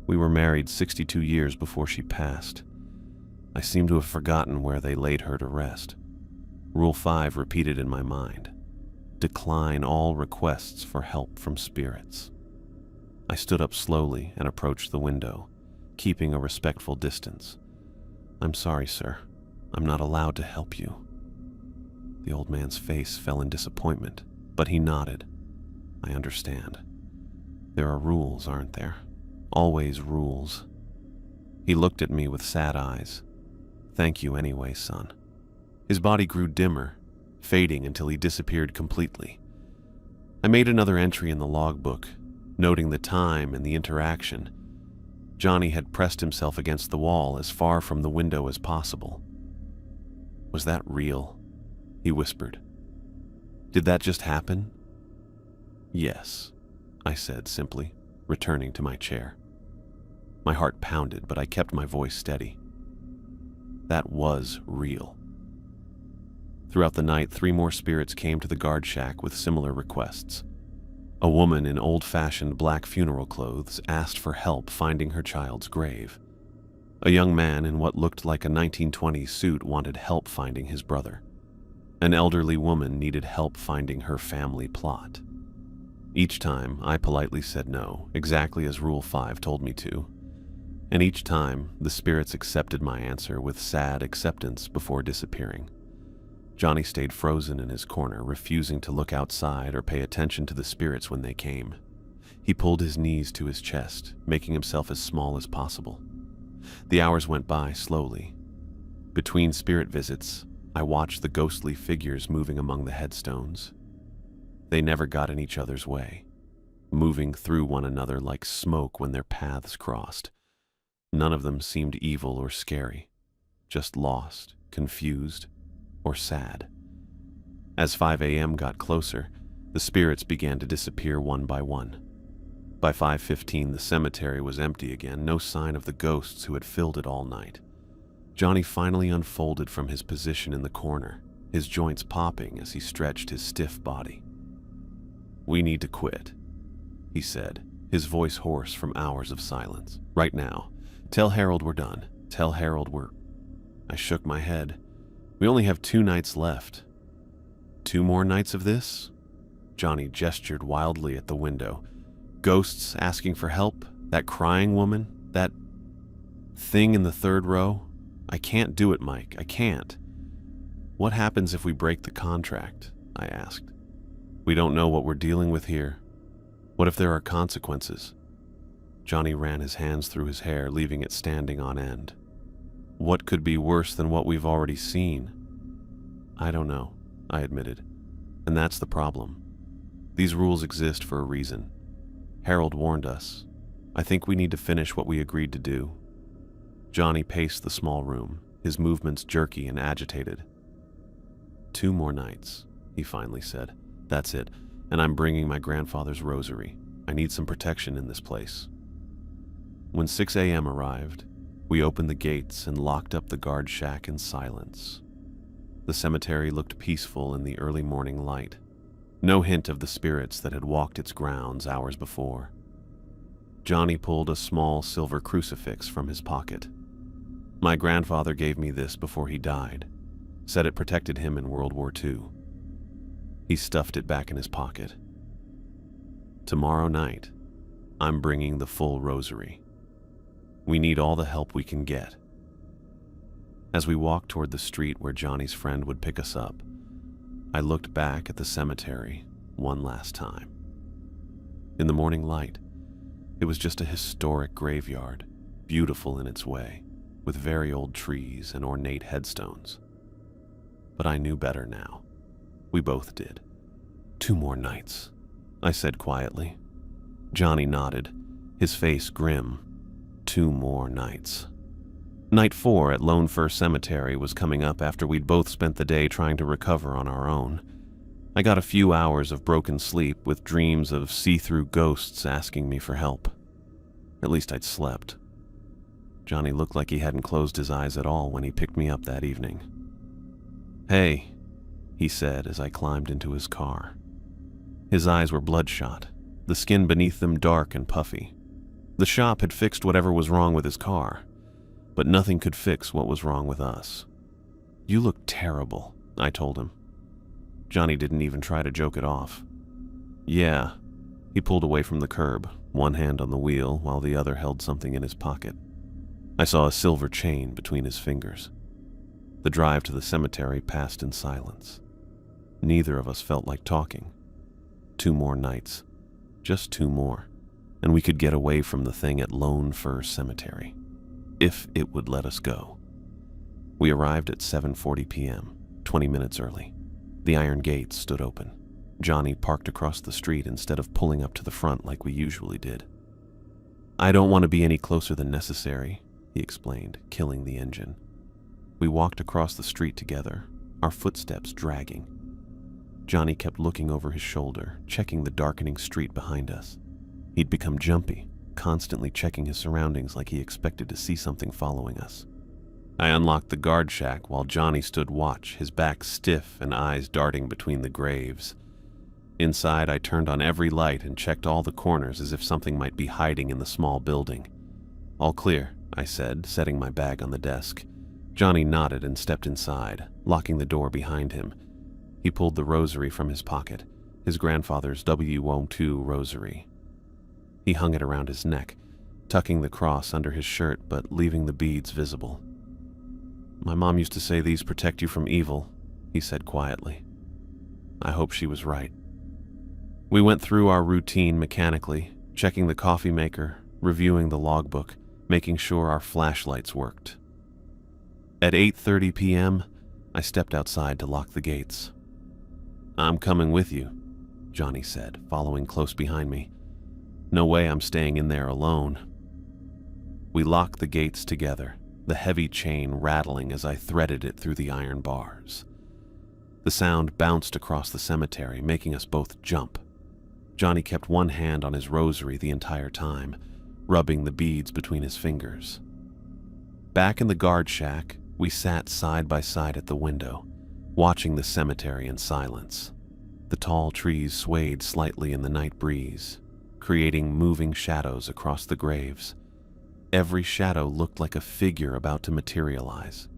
We were married 62 years before she passed. I seem to have forgotten where they laid her to rest." Rule 5 repeated in my mind. Decline all requests for help from spirits. I stood up slowly and approached the window, keeping a respectful distance. "I'm sorry, sir. I'm not allowed to help you." The old man's face fell in disappointment, but he nodded. "I understand. There are rules, aren't there? Always rules." He looked at me with sad eyes. "Thank you anyway, son." His body grew dimmer, fading until he disappeared completely. I made another entry in the logbook, noting the time and the interaction. Johnny had pressed himself against the wall as far from the window as possible. "Was that real?" he whispered. "Did that just happen?" "Yes," I said simply, returning to my chair. My heart pounded, but I kept my voice steady. That was real. Throughout the night, 3 more spirits came to the guard shack with similar requests. A woman in old-fashioned black funeral clothes asked for help finding her child's grave. A young man in what looked like a 1920s suit wanted help finding his brother. An elderly woman needed help finding her family plot. Each time, I politely said no, exactly as Rule 5 told me to. And each time, the spirits accepted my answer with sad acceptance before disappearing. Johnny stayed frozen in his corner, refusing to look outside or pay attention to the spirits when they came. He pulled his knees to his chest, making himself as small as possible. The hours went by slowly. Between spirit visits, I watched the ghostly figures moving among the headstones. They never got in each other's way. moving through one another like smoke when their paths crossed. None of them seemed evil or scary, just lost, confused, or sad. As 5 a.m. got closer, the spirits began to disappear one by one. By 5:15, the cemetery was empty again, no sign of the ghosts who had filled it all night. Johnny finally unfolded from his position in the corner, his joints popping as he stretched his stiff body. "We need to quit," he said, his voice hoarse from hours of silence. "Right now. Tell Harold we're done. Tell Harold we're—" I shook my head. "We only have 2 nights left." "2 more nights of this?" Johnny gestured wildly at the window. "Ghosts asking for help? That crying woman? That thing in the 3rd row? I can't do it, Mike. I can't." "What happens if we break the contract?" I asked. "We don't know what we're dealing with here. What if there are consequences?" Johnny ran his hands through his hair, leaving it standing on end. "What could be worse than what we've already seen?" "I don't know," I admitted. "And that's the problem. These rules exist for a reason. Harold warned us. I think we need to finish what we agreed to do." Johnny paced the small room, his movements jerky and agitated. "2 more nights," he finally said. "That's it, and I'm bringing my grandfather's rosary. I need some protection in this place." When 6 a.m. arrived, we opened the gates and locked up the guard shack in silence. The cemetery looked peaceful in the early morning light. No hint of the spirits that had walked its grounds hours before. Johnny pulled a small silver crucifix from his pocket. "My grandfather gave me this before he died. Said it protected him in World War II. He stuffed it back in his pocket. Tomorrow night, I'm bringing the full rosary. We need all the help we can get." As we walked toward the street where Johnny's friend would pick us up, I looked back at the cemetery one last time. In the morning light, it was just a historic graveyard, beautiful in its way, with very old trees and ornate headstones. But I knew better now. We both did. 2 more nights, I said quietly. Johnny nodded, his face grim. 2 more nights. Night 4 at Lone Fir Cemetery was coming up after we'd both spent the day trying to recover on our own. I got a few hours of broken sleep with dreams of see-through ghosts asking me for help. At least I'd slept. Johnny looked like he hadn't closed his eyes at all when he picked me up that evening. "Hey," he said as I climbed into his car. His eyes were bloodshot, the skin beneath them dark and puffy. The shop had fixed whatever was wrong with his car, but nothing could fix what was wrong with us. "You look terrible," I told him. Johnny didn't even try to joke it off. "Yeah." He pulled away from the curb, one hand on the wheel while the other held something in his pocket. I saw a silver chain between his fingers. The drive to the cemetery passed in silence. Neither of us felt like talking. 2 more nights. Just 2 more. And we could get away from the thing at Lone Fir Cemetery. If it would let us go. We arrived at 7:40 p.m., 20 minutes early. The iron gates stood open. Johnny parked across the street instead of pulling up to the front like we usually did. "I don't want to be any closer than necessary," he explained, killing the engine. We walked across the street together, our footsteps dragging. Johnny kept looking over his shoulder, checking the darkening street behind us. He'd become jumpy, constantly checking his surroundings like he expected to see something following us. I unlocked the guard shack while Johnny stood watch, his back stiff and eyes darting between the graves. Inside, I turned on every light and checked all the corners as if something might be hiding in the small building. "All clear," I said, setting my bag on the desk. Johnny nodded and stepped inside, locking the door behind him. He pulled the rosary from his pocket, his grandfather's W-2 rosary. He hung it around his neck, tucking the cross under his shirt but leaving the beads visible. "My mom used to say these protect you from evil," he said quietly. I hope she was right. We went through our routine mechanically, checking the coffee maker, reviewing the logbook, making sure our flashlights worked. At 8:30 p.m., I stepped outside to lock the gates. "I'm coming with you," Johnny said, following close behind me. No way I'm staying in there alone. We locked the gates together, the heavy chain rattling as I threaded it through the iron bars. The sound bounced across the cemetery, making us both jump. Johnny kept one hand on his rosary the entire time, rubbing the beads between his fingers. Back in the guard shack, we sat side by side at the window, watching the cemetery in silence. The tall trees swayed slightly in the night breeze, creating moving shadows across the graves. Every shadow looked like a figure about to materialize.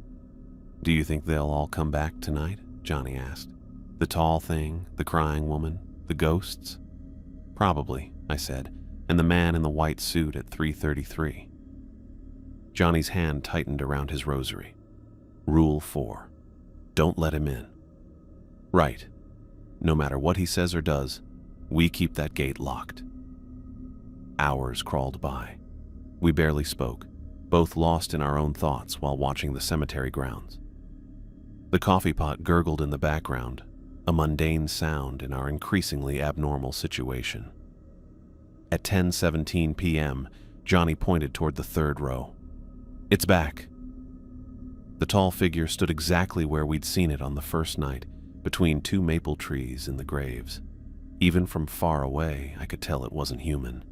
"Do you think they'll all come back tonight?" Johnny asked. "The tall thing, the crying woman, the ghosts?" "Probably," I said, "and the man in the white suit at 333. Johnny's hand tightened around his rosary. Rule 4. Don't let him in. Right. No matter what he says or does, we keep that gate locked. Hours crawled by. We barely spoke, both lost in our own thoughts while watching the cemetery grounds. The coffee pot gurgled in the background, a mundane sound in our increasingly abnormal situation. At 10:17 p.m., Johnny pointed toward the third row. "It's back." The tall figure stood exactly where we'd seen it on the first night, between two maple trees in the graves. Even from far away, I could tell it wasn't human.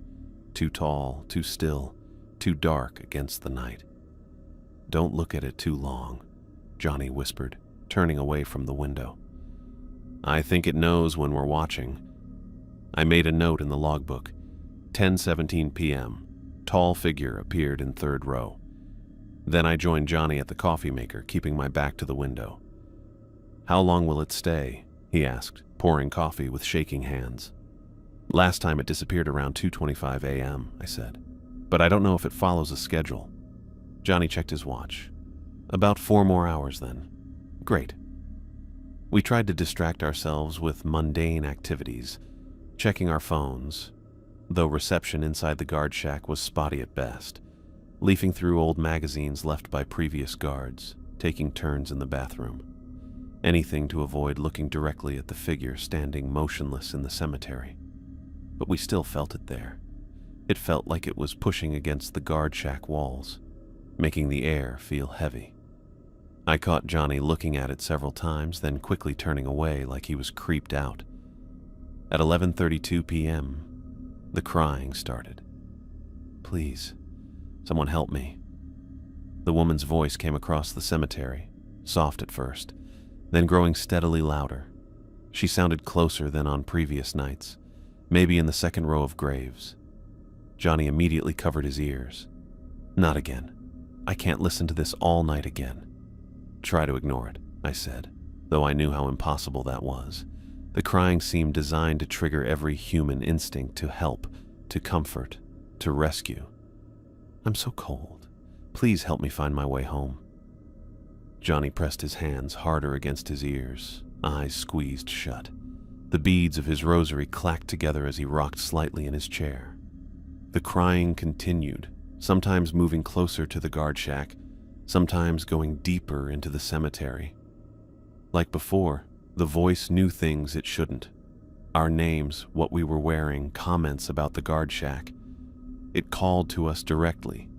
Too tall, too still, too dark against the night. "Don't look at it too long," Johnny whispered, turning away from the window. "I think it knows when we're watching." I made a note in the logbook. 10:17 p.m. Tall figure appeared in third row. Then I joined Johnny at the coffee maker, keeping my back to the window. "How long will it stay?" he asked, pouring coffee with shaking hands. "Last time it disappeared around 2:25 a.m., I said. "But I don't know if it follows a schedule." Johnny checked his watch. "About 4 more hours then." "Great." We tried to distract ourselves with mundane activities, checking our phones, though reception inside the guard shack was spotty at best, leafing through old magazines left by previous guards, taking turns in the bathroom. Anything to avoid looking directly at the figure standing motionless in the cemetery. But we still felt it there. It felt like it was pushing against the guard shack walls, making the air feel heavy. I caught Johnny looking at it several times, then quickly turning away like he was creeped out. At 11:32 p.m., the crying started. "Please, someone help me." The woman's voice came across the cemetery, soft at first, then growing steadily louder. She sounded closer than on previous nights, maybe in the second row of graves. Johnny immediately covered his ears. "Not again. I can't listen to this all night again." "Try to ignore it," I said, though I knew how impossible that was. The crying seemed designed to trigger every human instinct to help, to comfort, to rescue. "I'm so cold. Please help me find my way home." Johnny pressed his hands harder against his ears, eyes squeezed shut. The beads of his rosary clacked together as he rocked slightly in his chair. The crying continued, sometimes moving closer to the guard shack, sometimes going deeper into the cemetery. Like before, the voice knew things it shouldn't. Our names, what we were wearing, comments about the guard shack. It called to us directly,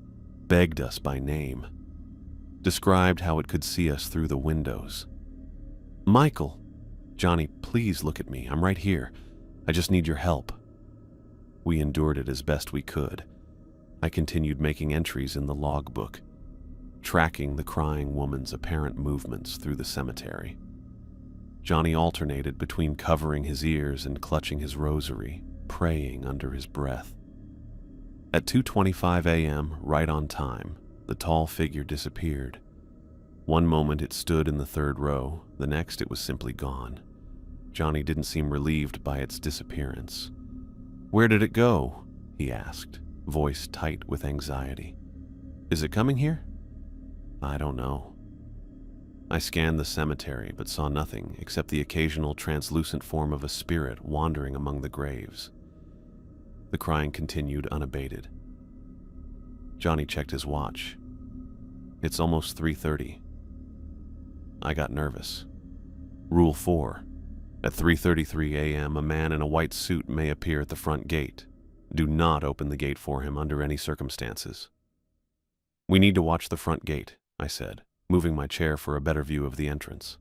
begged us by name, described how it could see us through the windows. "Michael! Johnny, please look at me. I'm right here. I just need your help." We endured it as best we could. I continued making entries in the logbook, tracking the crying woman's apparent movements through the cemetery. Johnny alternated between covering his ears and clutching his rosary, praying under his breath. At 2:25 a.m., right on time, the tall figure disappeared. One moment it stood in the third row, the next it was simply gone. Johnny didn't seem relieved by its disappearance. "Where did it go?" he asked, voice tight with anxiety. "Is it coming here?" "I don't know." I scanned the cemetery but saw nothing except the occasional translucent form of a spirit wandering among the graves. The crying continued unabated. Johnny checked his watch. "It's almost 3:30. I got nervous. Rule 4. At 3:33 a.m., a man in a white suit may appear at the front gate. Do not open the gate for him under any circumstances. We need to watch the front gate, I said, moving my chair for a better view of the entrance.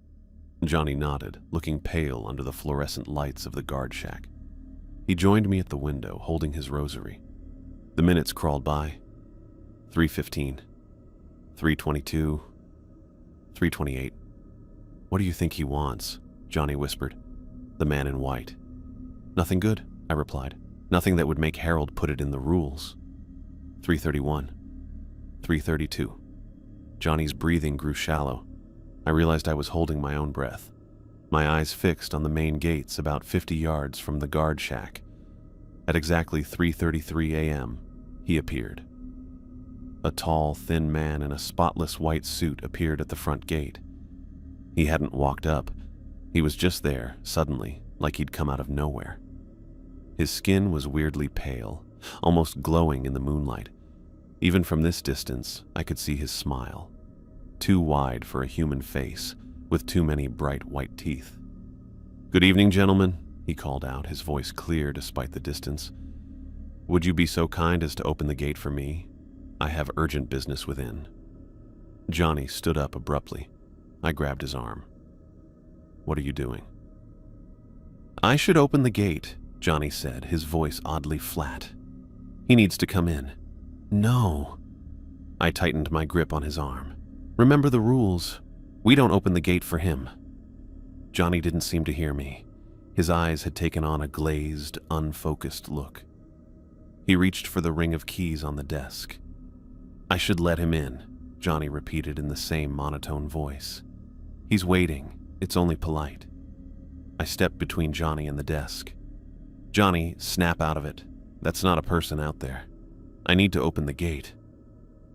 Johnny nodded, looking pale under the fluorescent lights of the guard shack. He joined me at the window, holding his rosary. The minutes crawled by. 3:15, 3:22, 3:28. What do you think he wants? Johnny whispered. The man in white. Nothing good, I replied. Nothing that would make Harold put it in the rules. 3:31, 3:32. Johnny's breathing grew shallow. I realized I was holding my own breath, my eyes fixed on the main gates about 50 yards from the guard shack. At exactly 3:33 a.m., he appeared. A tall, thin man in a spotless white suit appeared at the front gate. He hadn't walked up. He was just there, suddenly, like he'd come out of nowhere. His skin was weirdly pale, almost glowing in the moonlight. Even from this distance, I could see his smile. Too wide for a human face, with too many bright white teeth. Good evening, gentlemen, he called out, his voice clear despite the distance. Would you be so kind as to open the gate for me? I have urgent business within. Johnny stood up abruptly. I grabbed his arm. What are you doing? I should open the gate, Johnny said, his voice oddly flat. He needs to come in. No. I tightened my grip on his arm. Remember the rules. We don't open the gate for him. Johnny didn't seem to hear me. His eyes had taken on a glazed, unfocused look. He reached for the ring of keys on the desk. I should let him in, Johnny repeated in the same monotone voice. He's waiting. It's only polite. I stepped between Johnny and the desk. Johnny, snap out of it. That's not a person out there. I need to open the gate.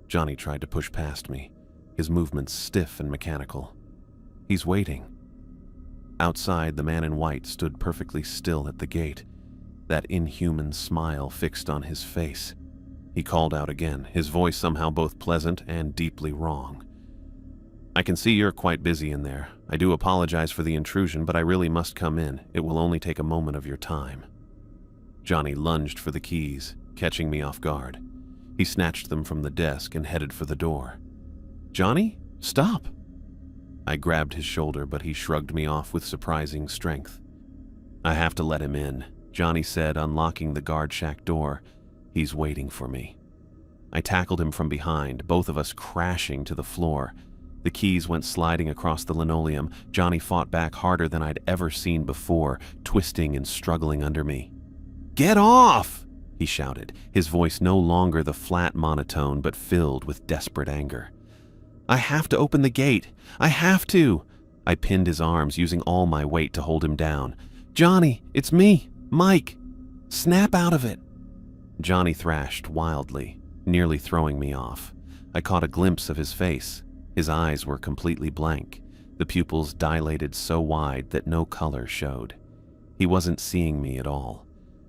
Johnny tried to push past me, his movements stiff and mechanical. He's waiting. Outside, the man in white stood perfectly still at the gate, that inhuman smile fixed on his face. He called out again, his voice somehow both pleasant and deeply wrong. I can see you're quite busy in there. I do apologize for the intrusion, but I really must come in. It will only take a moment of your time. Johnny lunged for the keys, catching me off guard. He snatched them from the desk and headed for the door. Johnny, stop! I grabbed his shoulder, but he shrugged me off with surprising strength. I have to let him in, Johnny said, unlocking the guard shack door. He's waiting for me. I tackled him from behind, both of us crashing to the floor. The keys went sliding across the linoleum. Johnny fought back harder than I'd ever seen before, twisting and struggling under me. Get off! He shouted, his voice no longer the flat monotone but filled with desperate anger. I have to open the gate. I have to. I pinned his arms, using all my weight to hold him down. Johnny, it's me, Mike. Snap out of it. Johnny thrashed wildly, nearly throwing me off. I caught a glimpse of his face. His eyes were completely blank, the pupils dilated so wide that no color showed. He wasn't seeing me at all.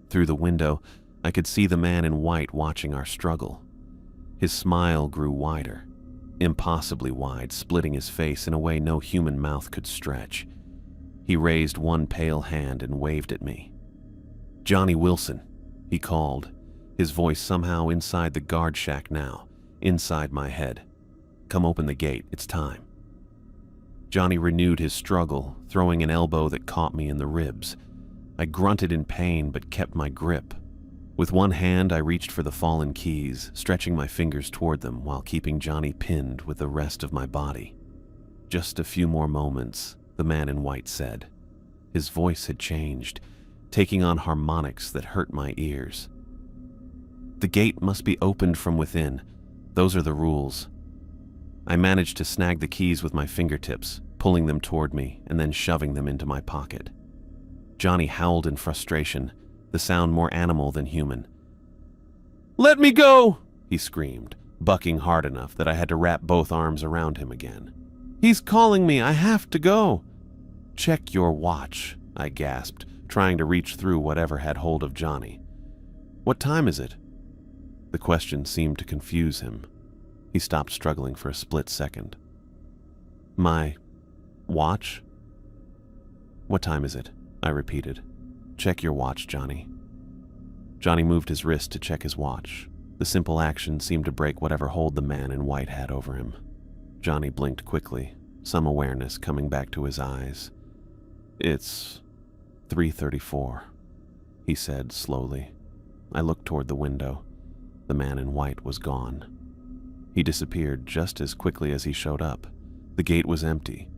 Through the window, I could see the man in white watching our struggle. His smile grew wider, impossibly wide, splitting his face in a way no human mouth could stretch. He raised one pale hand and waved at me. Johnny Wilson, he called, his voice somehow inside the guard shack now, inside my head. Come open the gate, it's time. Johnny renewed his struggle, throwing an elbow that caught me in the ribs. I grunted in pain but kept my grip. With one hand, I reached for the fallen keys, stretching my fingers toward them while keeping Johnny pinned with the rest of my body. Just a few more moments, the man in white said. His voice had changed, taking on harmonics that hurt my ears. The gate must be opened from within. Those are the rules. I managed to snag the keys with my fingertips, pulling them toward me and then shoving them into my pocket. Johnny howled in frustration, the sound more animal than human. Let me go! He screamed, bucking hard enough that I had to wrap both arms around him again. He's calling me, I have to go. Check your watch, I gasped, trying to reach through whatever had hold of Johnny. What time is it? The question seemed to confuse him. He stopped struggling for a split second. My watch? What time is it? I repeated. Check your watch, Johnny. Johnny moved his wrist to check his watch. The simple action seemed to break whatever hold the man in white had over him. Johnny blinked quickly, some awareness coming back to his eyes. "It's 3:34, he said slowly. I looked toward the window. The man in white was gone. He disappeared just as quickly as he showed up. The gate was empty,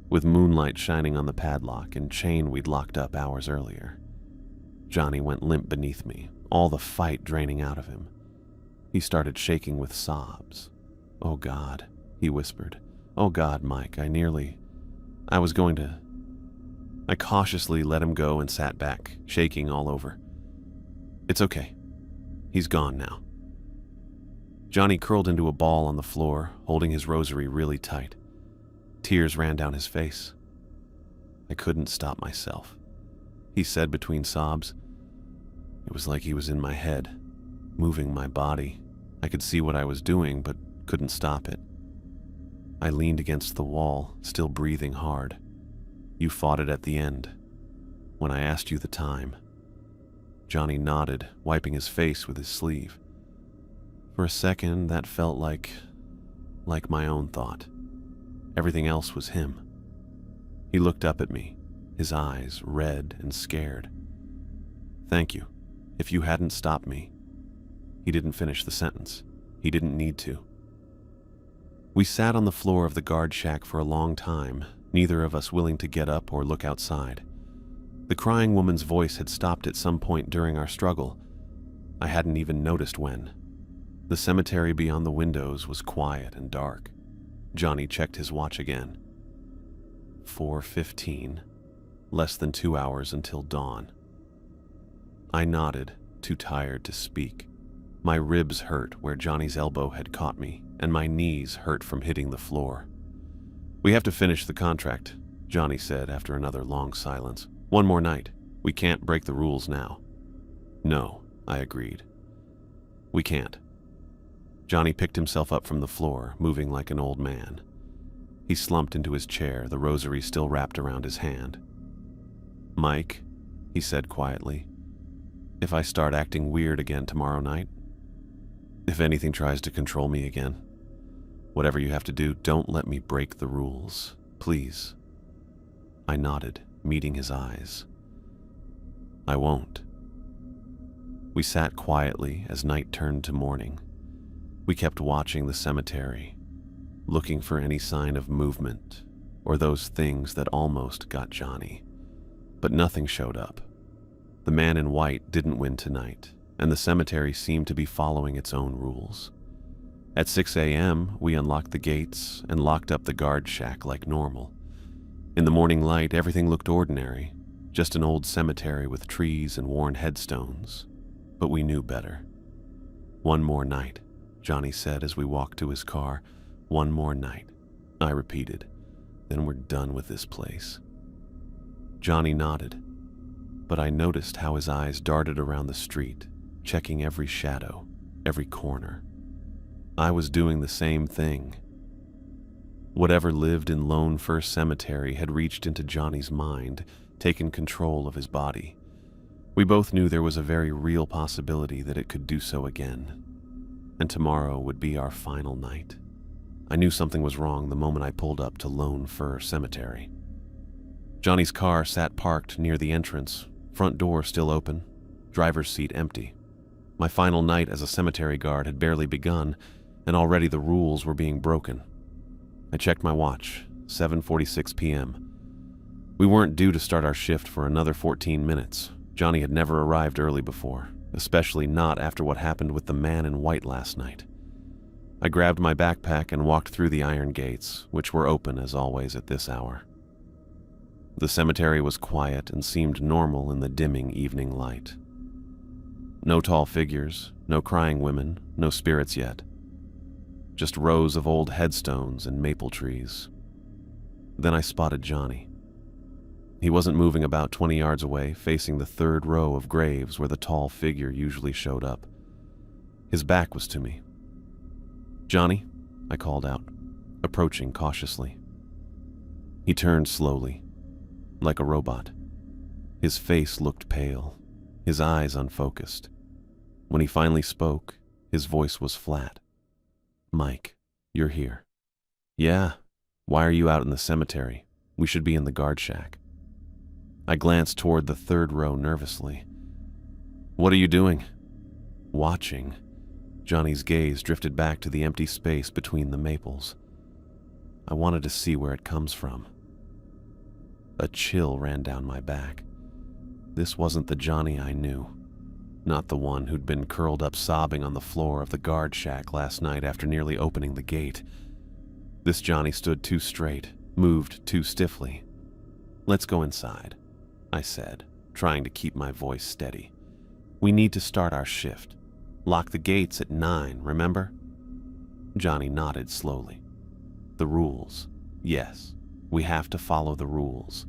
with moonlight shining on the padlock and chain we'd locked up hours earlier. Johnny went limp beneath me, all the fight draining out of him. He started shaking with sobs. "Oh God," he whispered. "Oh God, Mike, I was going to..." I cautiously let him go and sat back, shaking all over. "It's okay. He's gone now." Johnny curled into a ball on the floor, holding his rosary really tight. Tears ran down his face. "I couldn't stop myself," he said between sobs. "It was like he was in my head, moving my body. I could see what I was doing, but couldn't stop it. I leaned against the wall, still breathing hard. You fought it at the end, when I asked you the time." Johnny nodded, wiping his face with his sleeve. For a second, that felt like my own thought. Everything else was him. He looked up at me, his eyes red and scared. "Thank you. If you hadn't stopped me..." He didn't finish the sentence. He didn't need to. We sat on the floor of the guard shack for a long time, neither of us willing to get up or look outside. The crying woman's voice had stopped at some point during our struggle. I hadn't even noticed when. The cemetery beyond the windows was quiet and dark. Johnny checked his watch again. 4:15, less than 2 hours until dawn. I nodded, too tired to speak. My ribs hurt where Johnny's elbow had caught me, and my knees hurt from hitting the floor. "We have to finish the contract," Johnny said after another long silence. "One more night. We can't break the rules now." "No," I agreed. "We can't." Johnny picked himself up from the floor, moving like an old man. He slumped into his chair, the rosary still wrapped around his hand. "Mike," he said quietly, "if I start acting weird again tomorrow night, if anything tries to control me again, whatever you have to do, don't let me break the rules, please." I nodded, meeting his eyes. "I won't." We sat quietly as night turned to morning. We kept watching the cemetery, looking for any sign of movement or those things that almost got Johnny. But nothing showed up. The man in white didn't win tonight, and the cemetery seemed to be following its own rules. At 6 a.m., we unlocked the gates and locked up the guard shack like normal. In the morning light, everything looked ordinary, just an old cemetery with trees and worn headstones. But we knew better. "One more night," Johnny said as we walked to his car. "One more night," I repeated. "Then we're done with this place." Johnny nodded, but I noticed how his eyes darted around the street, checking every shadow, every corner. I was doing the same thing. Whatever lived in Lone Fir Cemetery had reached into Johnny's mind, taken control of his body. We both knew there was a very real possibility that it could do so again. And tomorrow would be our final night. I knew something was wrong the moment I pulled up to Lone Fir Cemetery. Johnny's car sat parked near the entrance, front door still open, driver's seat empty. My final night as a cemetery guard had barely begun, and already the rules were being broken. I checked my watch, 7:46 p.m. We weren't due to start our shift for another 14 minutes. Johnny had never arrived early before, especially not after what happened with the man in white last night. I grabbed my backpack and walked through the iron gates, which were open as always at this hour. The cemetery was quiet and seemed normal in the dimming evening light. No tall figures, no crying women, no spirits yet. Just rows of old headstones and maple trees. Then I spotted Johnny. He wasn't moving about 20 yards away, facing the third row of graves where the tall figure usually showed up. His back was to me. "Johnny," I called out, approaching cautiously. He turned slowly, like a robot. His face looked pale, his eyes unfocused. When he finally spoke, his voice was flat. "Mike, you're here." "Yeah. Why are you out in the cemetery? We should be in the guard shack." I glanced toward the third row nervously. "What are you doing?" "Watching." Johnny's gaze drifted back to the empty space between the maples. "I wanted to see where it comes from." A chill ran down my back. This wasn't the Johnny I knew. Not the one who'd been curled up sobbing on the floor of the guard shack last night after nearly opening the gate. This Johnny stood too straight, moved too stiffly. "Let's go inside," I said, trying to keep my voice steady. "We need to start our shift. Lock the gates at 9, remember?" Johnny nodded slowly. "The rules. Yes, we have to follow the rules."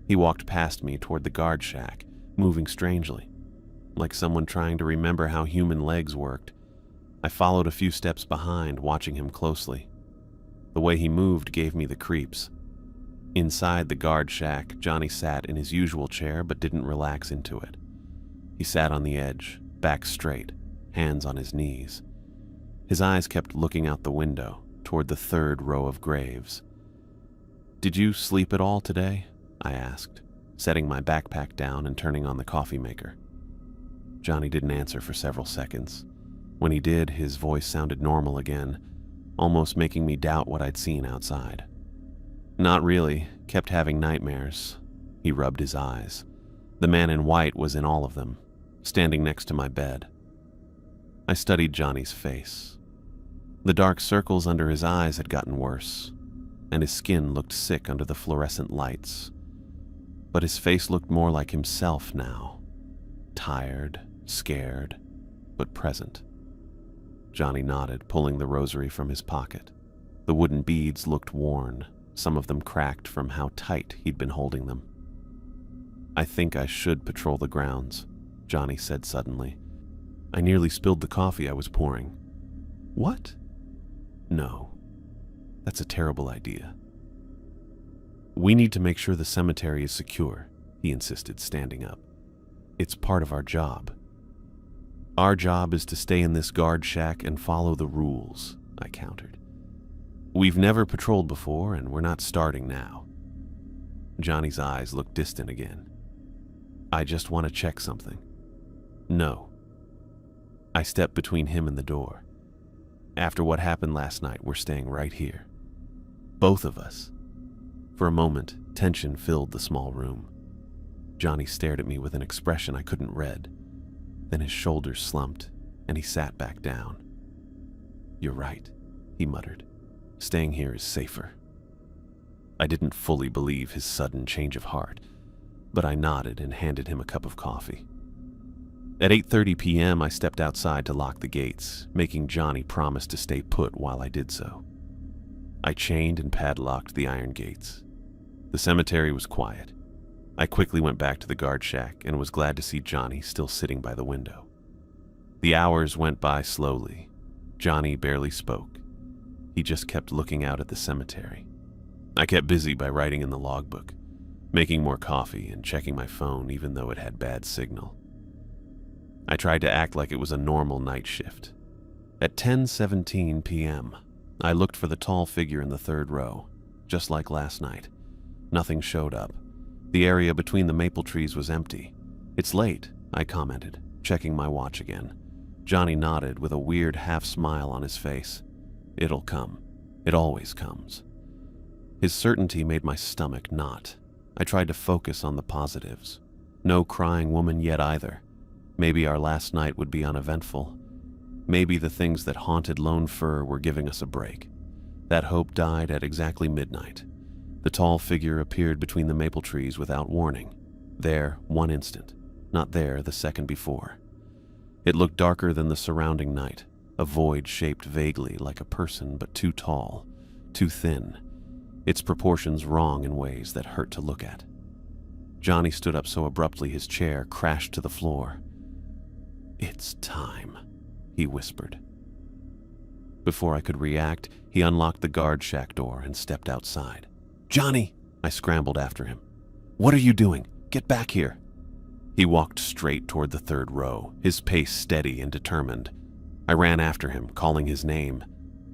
He walked past me toward the guard shack, moving strangely, like someone trying to remember how human legs worked. I followed a few steps behind, watching him closely. The way he moved gave me the creeps. Inside the guard shack, Johnny sat in his usual chair but didn't relax into it. He sat on the edge, back straight, hands on his knees. His eyes kept looking out the window, toward the third row of graves. "Did you sleep at all today?" I asked, setting my backpack down and turning on the coffee maker. Johnny didn't answer for several seconds. When he did, his voice sounded normal again, almost making me doubt what I'd seen outside. "Not really. Kept having nightmares." He rubbed his eyes. The man in white was in all of them, standing next to my bed. I studied Johnny's face. The dark circles under his eyes had gotten worse, and his skin looked sick under the fluorescent lights. But his face looked more like himself now. Tired, scared, but present. Johnny nodded, pulling the rosary from his pocket. The wooden beads looked worn, some of them cracked from how tight he'd been holding them. "I think I should patrol the grounds," Johnny said suddenly. "I nearly spilled the coffee I was pouring." "What?" "No. That's a terrible idea." "We need to make sure the cemetery is secure," he insisted, standing up. "It's part of our job." "Our job is to stay in this guard shack and follow the rules," I countered. "We've never patrolled before, and we're not starting now." Johnny's eyes looked distant again. "I just want to check something." "No." I stepped between him and the door. "After what happened last night, we're staying right here. Both of us." For a moment, tension filled the small room. Johnny stared at me with an expression I couldn't read. Then his shoulders slumped, and he sat back down. "You're right," he muttered. "Staying here is safer." I didn't fully believe his sudden change of heart, but I nodded and handed him a cup of coffee. At 8:30 p.m., I stepped outside to lock the gates, making Johnny promise to stay put while I did so. I chained and padlocked the iron gates. The cemetery was quiet. I quickly went back to the guard shack and was glad to see Johnny still sitting by the window. The hours went by slowly. Johnny barely spoke. He just kept looking out at the cemetery. I kept busy by writing in the logbook, making more coffee and checking my phone even though it had bad signal. I tried to act like it was a normal night shift. At 10:17 p.m., I looked for the tall figure in the third row, just like last night. Nothing showed up. The area between the maple trees was empty. "It's late," I commented, checking my watch again. Johnny nodded with a weird half-smile on his face. "It'll come. It always comes." His certainty made my stomach knot. I tried to focus on the positives. No crying woman yet either. Maybe our last night would be uneventful. Maybe the things that haunted Lone Fir were giving us a break. That hope died at exactly midnight. The tall figure appeared between the maple trees without warning. There, one instant. Not there the second before. It looked darker than the surrounding night, a void shaped vaguely like a person but too tall, too thin, its proportions wrong in ways that hurt to look at. Johnny stood up so abruptly his chair crashed to the floor. "It's time," he whispered. Before I could react, he unlocked the guard shack door and stepped outside. "Johnny!" I scrambled after him. "What are you doing? Get back here!" He walked straight toward the third row, his pace steady and determined. I ran after him, calling his name,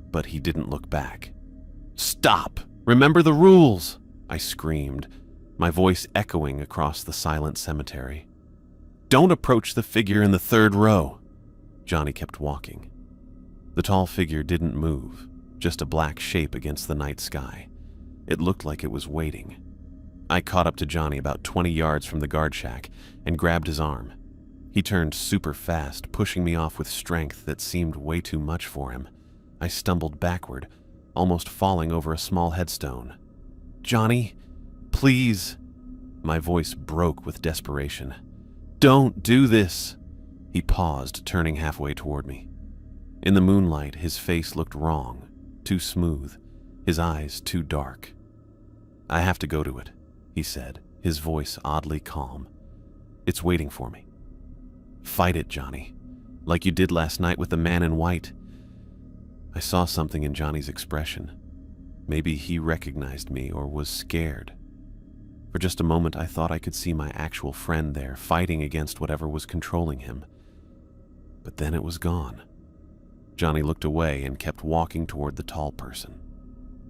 but he didn't look back. "Stop! Remember the rules!" I screamed, my voice echoing across the silent cemetery. "Don't approach the figure in the third row." Johnny kept walking. The tall figure didn't move, just a black shape against the night sky. It looked like it was waiting. I caught up to Johnny about 20 yards from the guard shack and grabbed his arm. He turned super fast, pushing me off with strength that seemed way too much for him. I stumbled backward, almost falling over a small headstone. "Johnny, please." My voice broke with desperation. "Don't do this." He paused, turning halfway toward me. In the moonlight, his face looked wrong, too smooth, his eyes too dark. "I have to go to it," he said, his voice oddly calm. "It's waiting for me." "Fight it, Johnny, like you did last night with the man in white." I saw something in Johnny's expression. Maybe he recognized me or was scared. For just a moment, I thought I could see my actual friend there, fighting against whatever was controlling him. But then it was gone. Johnny looked away and kept walking toward the tall person.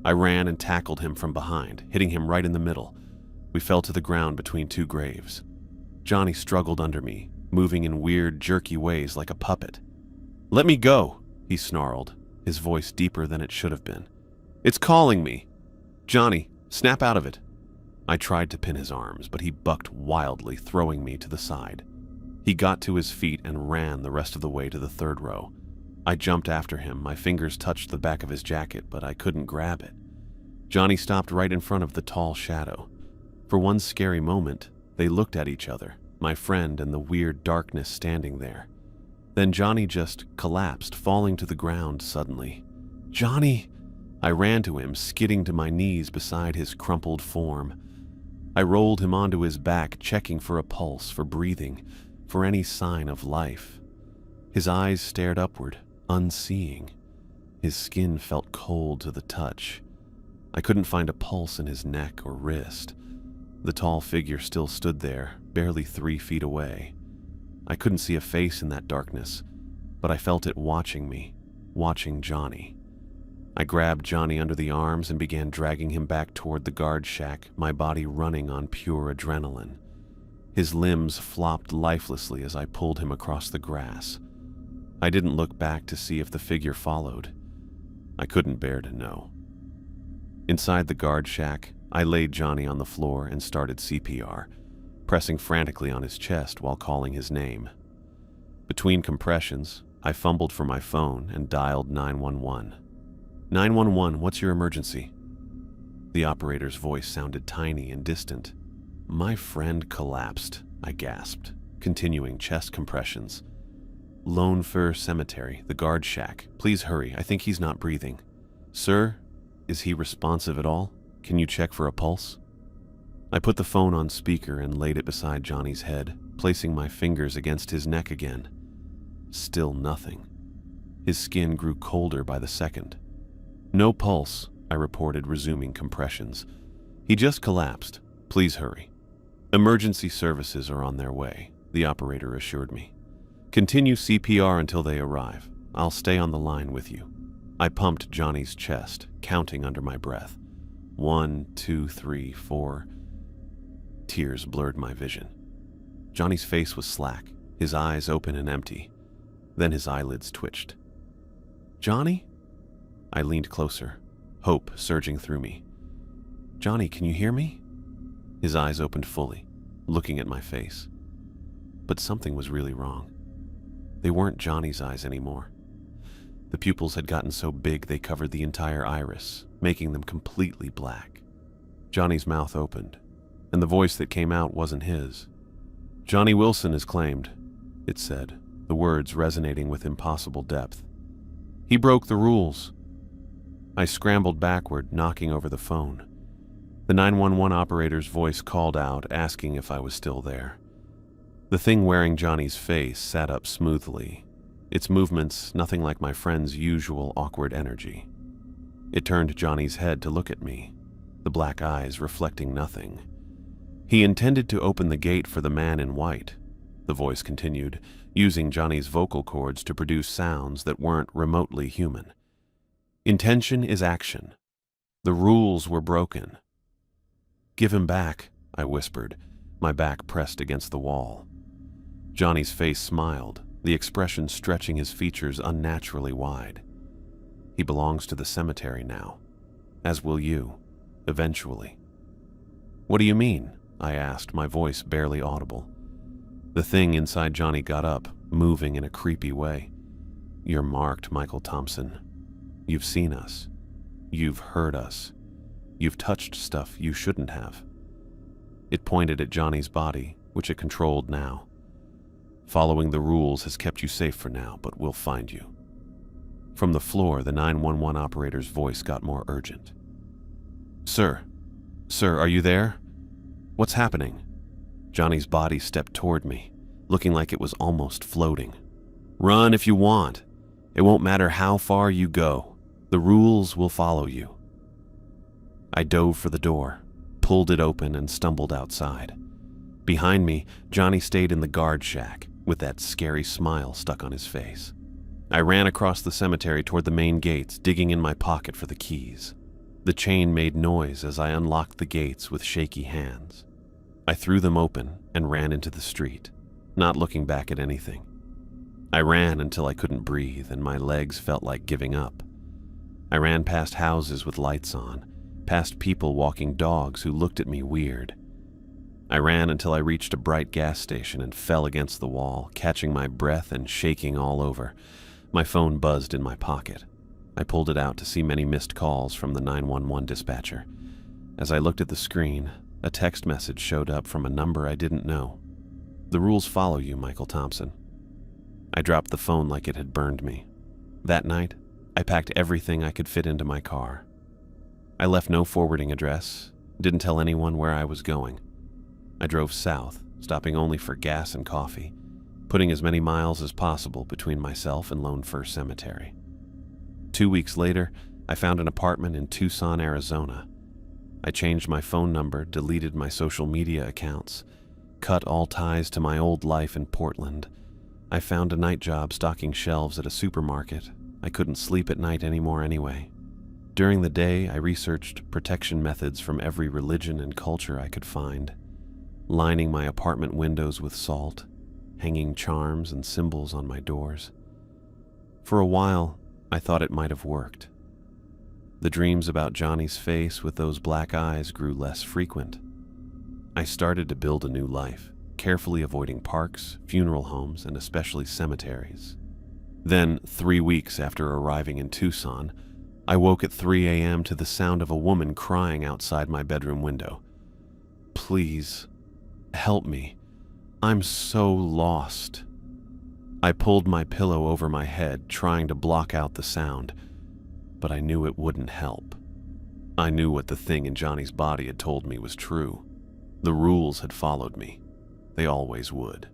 I ran and tackled him from behind, hitting him right in the middle. We fell to the ground between two graves. Johnny struggled under me, moving in weird, jerky ways like a puppet. "Let me go," he snarled, his voice deeper than it should have been. "It's calling me. Johnny, snap out of it." I tried to pin his arms, but he bucked wildly, throwing me to the side. He got to his feet and ran the rest of the way to the third row. I jumped after him. My fingers touched the back of his jacket, but I couldn't grab it. Johnny stopped right in front of the tall shadow. For one scary moment, they looked at each other, my friend and the weird darkness standing there. Then Johnny just collapsed, falling to the ground suddenly. "Johnny!" I ran to him, skidding to my knees beside his crumpled form. I rolled him onto his back, checking for a pulse, for breathing, for any sign of life. His eyes stared upward, unseeing. His skin felt cold to the touch. I couldn't find a pulse in his neck or wrist. The tall figure still stood there, barely 3 feet away. I couldn't see a face in that darkness, but I felt it watching me, watching Johnny. I grabbed Johnny under the arms and began dragging him back toward the guard shack, my body running on pure adrenaline. His limbs flopped lifelessly as I pulled him across the grass. I didn't look back to see if the figure followed. I couldn't bear to know. Inside the guard shack, I laid Johnny on the floor and started CPR, pressing frantically on his chest while calling his name. Between compressions, I fumbled for my phone and dialed 911. 911, what's your emergency?" The operator's voice sounded tiny and distant. "My friend collapsed," I gasped, continuing chest compressions. "Lone Fir Cemetery, the guard shack. Please hurry, I think he's not breathing." "Sir, is he responsive at all? Can you check for a pulse?" I put the phone on speaker and laid it beside Johnny's head, placing my fingers against his neck again. Still nothing. His skin grew colder by the second. "No pulse," I reported, resuming compressions. "He just collapsed. Please hurry." "Emergency services are on their way," the operator assured me. "Continue CPR until they arrive. I'll stay on the line with you." I pumped Johnny's chest, counting under my breath. 1, 2, 3, 4. Tears blurred my vision. Johnny's face was slack, his eyes open and empty. Then his eyelids twitched. "Johnny?" I leaned closer, hope surging through me. "Johnny, can you hear me?" His eyes opened fully, looking at my face. But something was really wrong. They weren't Johnny's eyes anymore. The pupils had gotten so big they covered the entire iris, making them completely black. Johnny's mouth opened, and the voice that came out wasn't his. "Johnny Wilson is claimed," it said, the words resonating with impossible depth. "He broke the rules." I scrambled backward, knocking over the phone. The 911 operator's voice called out, asking if I was still there. The thing wearing Johnny's face sat up smoothly, its movements nothing like my friend's usual awkward energy. It turned Johnny's head to look at me, the black eyes reflecting nothing. He intended to open the gate for the man in white, the voice continued, using Johnny's vocal cords to produce sounds that weren't remotely human. Intention is action. The rules were broken. Give him back, I whispered, my back pressed against the wall. Johnny's face smiled, the expression stretching his features unnaturally wide. He belongs to the cemetery now, as will you, eventually. What do you mean? I asked, my voice barely audible. The thing inside Johnny got up, moving in a creepy way. You're marked, Michael Thompson. You've seen us. You've heard us. You've touched stuff you shouldn't have. It pointed at Johnny's body, which it controlled now. Following the rules has kept you safe for now, but we'll find you. From the floor, the 911 operator's voice got more urgent. Sir, are you there? What's happening? Johnny's body stepped toward me, looking like it was almost floating. Run if you want. It won't matter how far you go. The rules will follow you. I dove for the door, pulled it open, and stumbled outside. Behind me, Johnny stayed in the guard shack, with that scary smile stuck on his face. I ran across the cemetery toward the main gates, digging in my pocket for the keys. The chain made noise as I unlocked the gates with shaky hands. I threw them open and ran into the street, not looking back at anything. I ran until I couldn't breathe and my legs felt like giving up. I ran past houses with lights on, past people walking dogs who looked at me weird. I ran until I reached a bright gas station and fell against the wall, catching my breath and shaking all over. My phone buzzed in my pocket. I pulled it out to see many missed calls from the 911 dispatcher. As I looked at the screen, a text message showed up from a number I didn't know. The rules follow you, Michael Thompson. I dropped the phone like it had burned me. That night, I packed everything I could fit into my car. I left no forwarding address, didn't tell anyone where I was going. I drove south, stopping only for gas and coffee, putting as many miles as possible between myself and Lone Fir Cemetery. 2 weeks later, I found an apartment in Tucson, Arizona. I changed my phone number, deleted my social media accounts, cut all ties to my old life in Portland. I found a night job stocking shelves at a supermarket. I couldn't sleep at night anymore anyway. During the day, I researched protection methods from every religion and culture I could find, lining my apartment windows with salt, hanging charms and symbols on my doors. For a while, I thought it might have worked. The dreams about Johnny's face with those black eyes grew less frequent. I started to build a new life, carefully avoiding parks, funeral homes, and especially cemeteries. Then, 3 weeks after arriving in Tucson, I woke at 3 a.m. to the sound of a woman crying outside my bedroom window. Please, help me. I'm so lost. I pulled my pillow over my head, trying to block out the sound, but I knew it wouldn't help. I knew what the thing in Johnny's body had told me was true. The rules had followed me. They always would.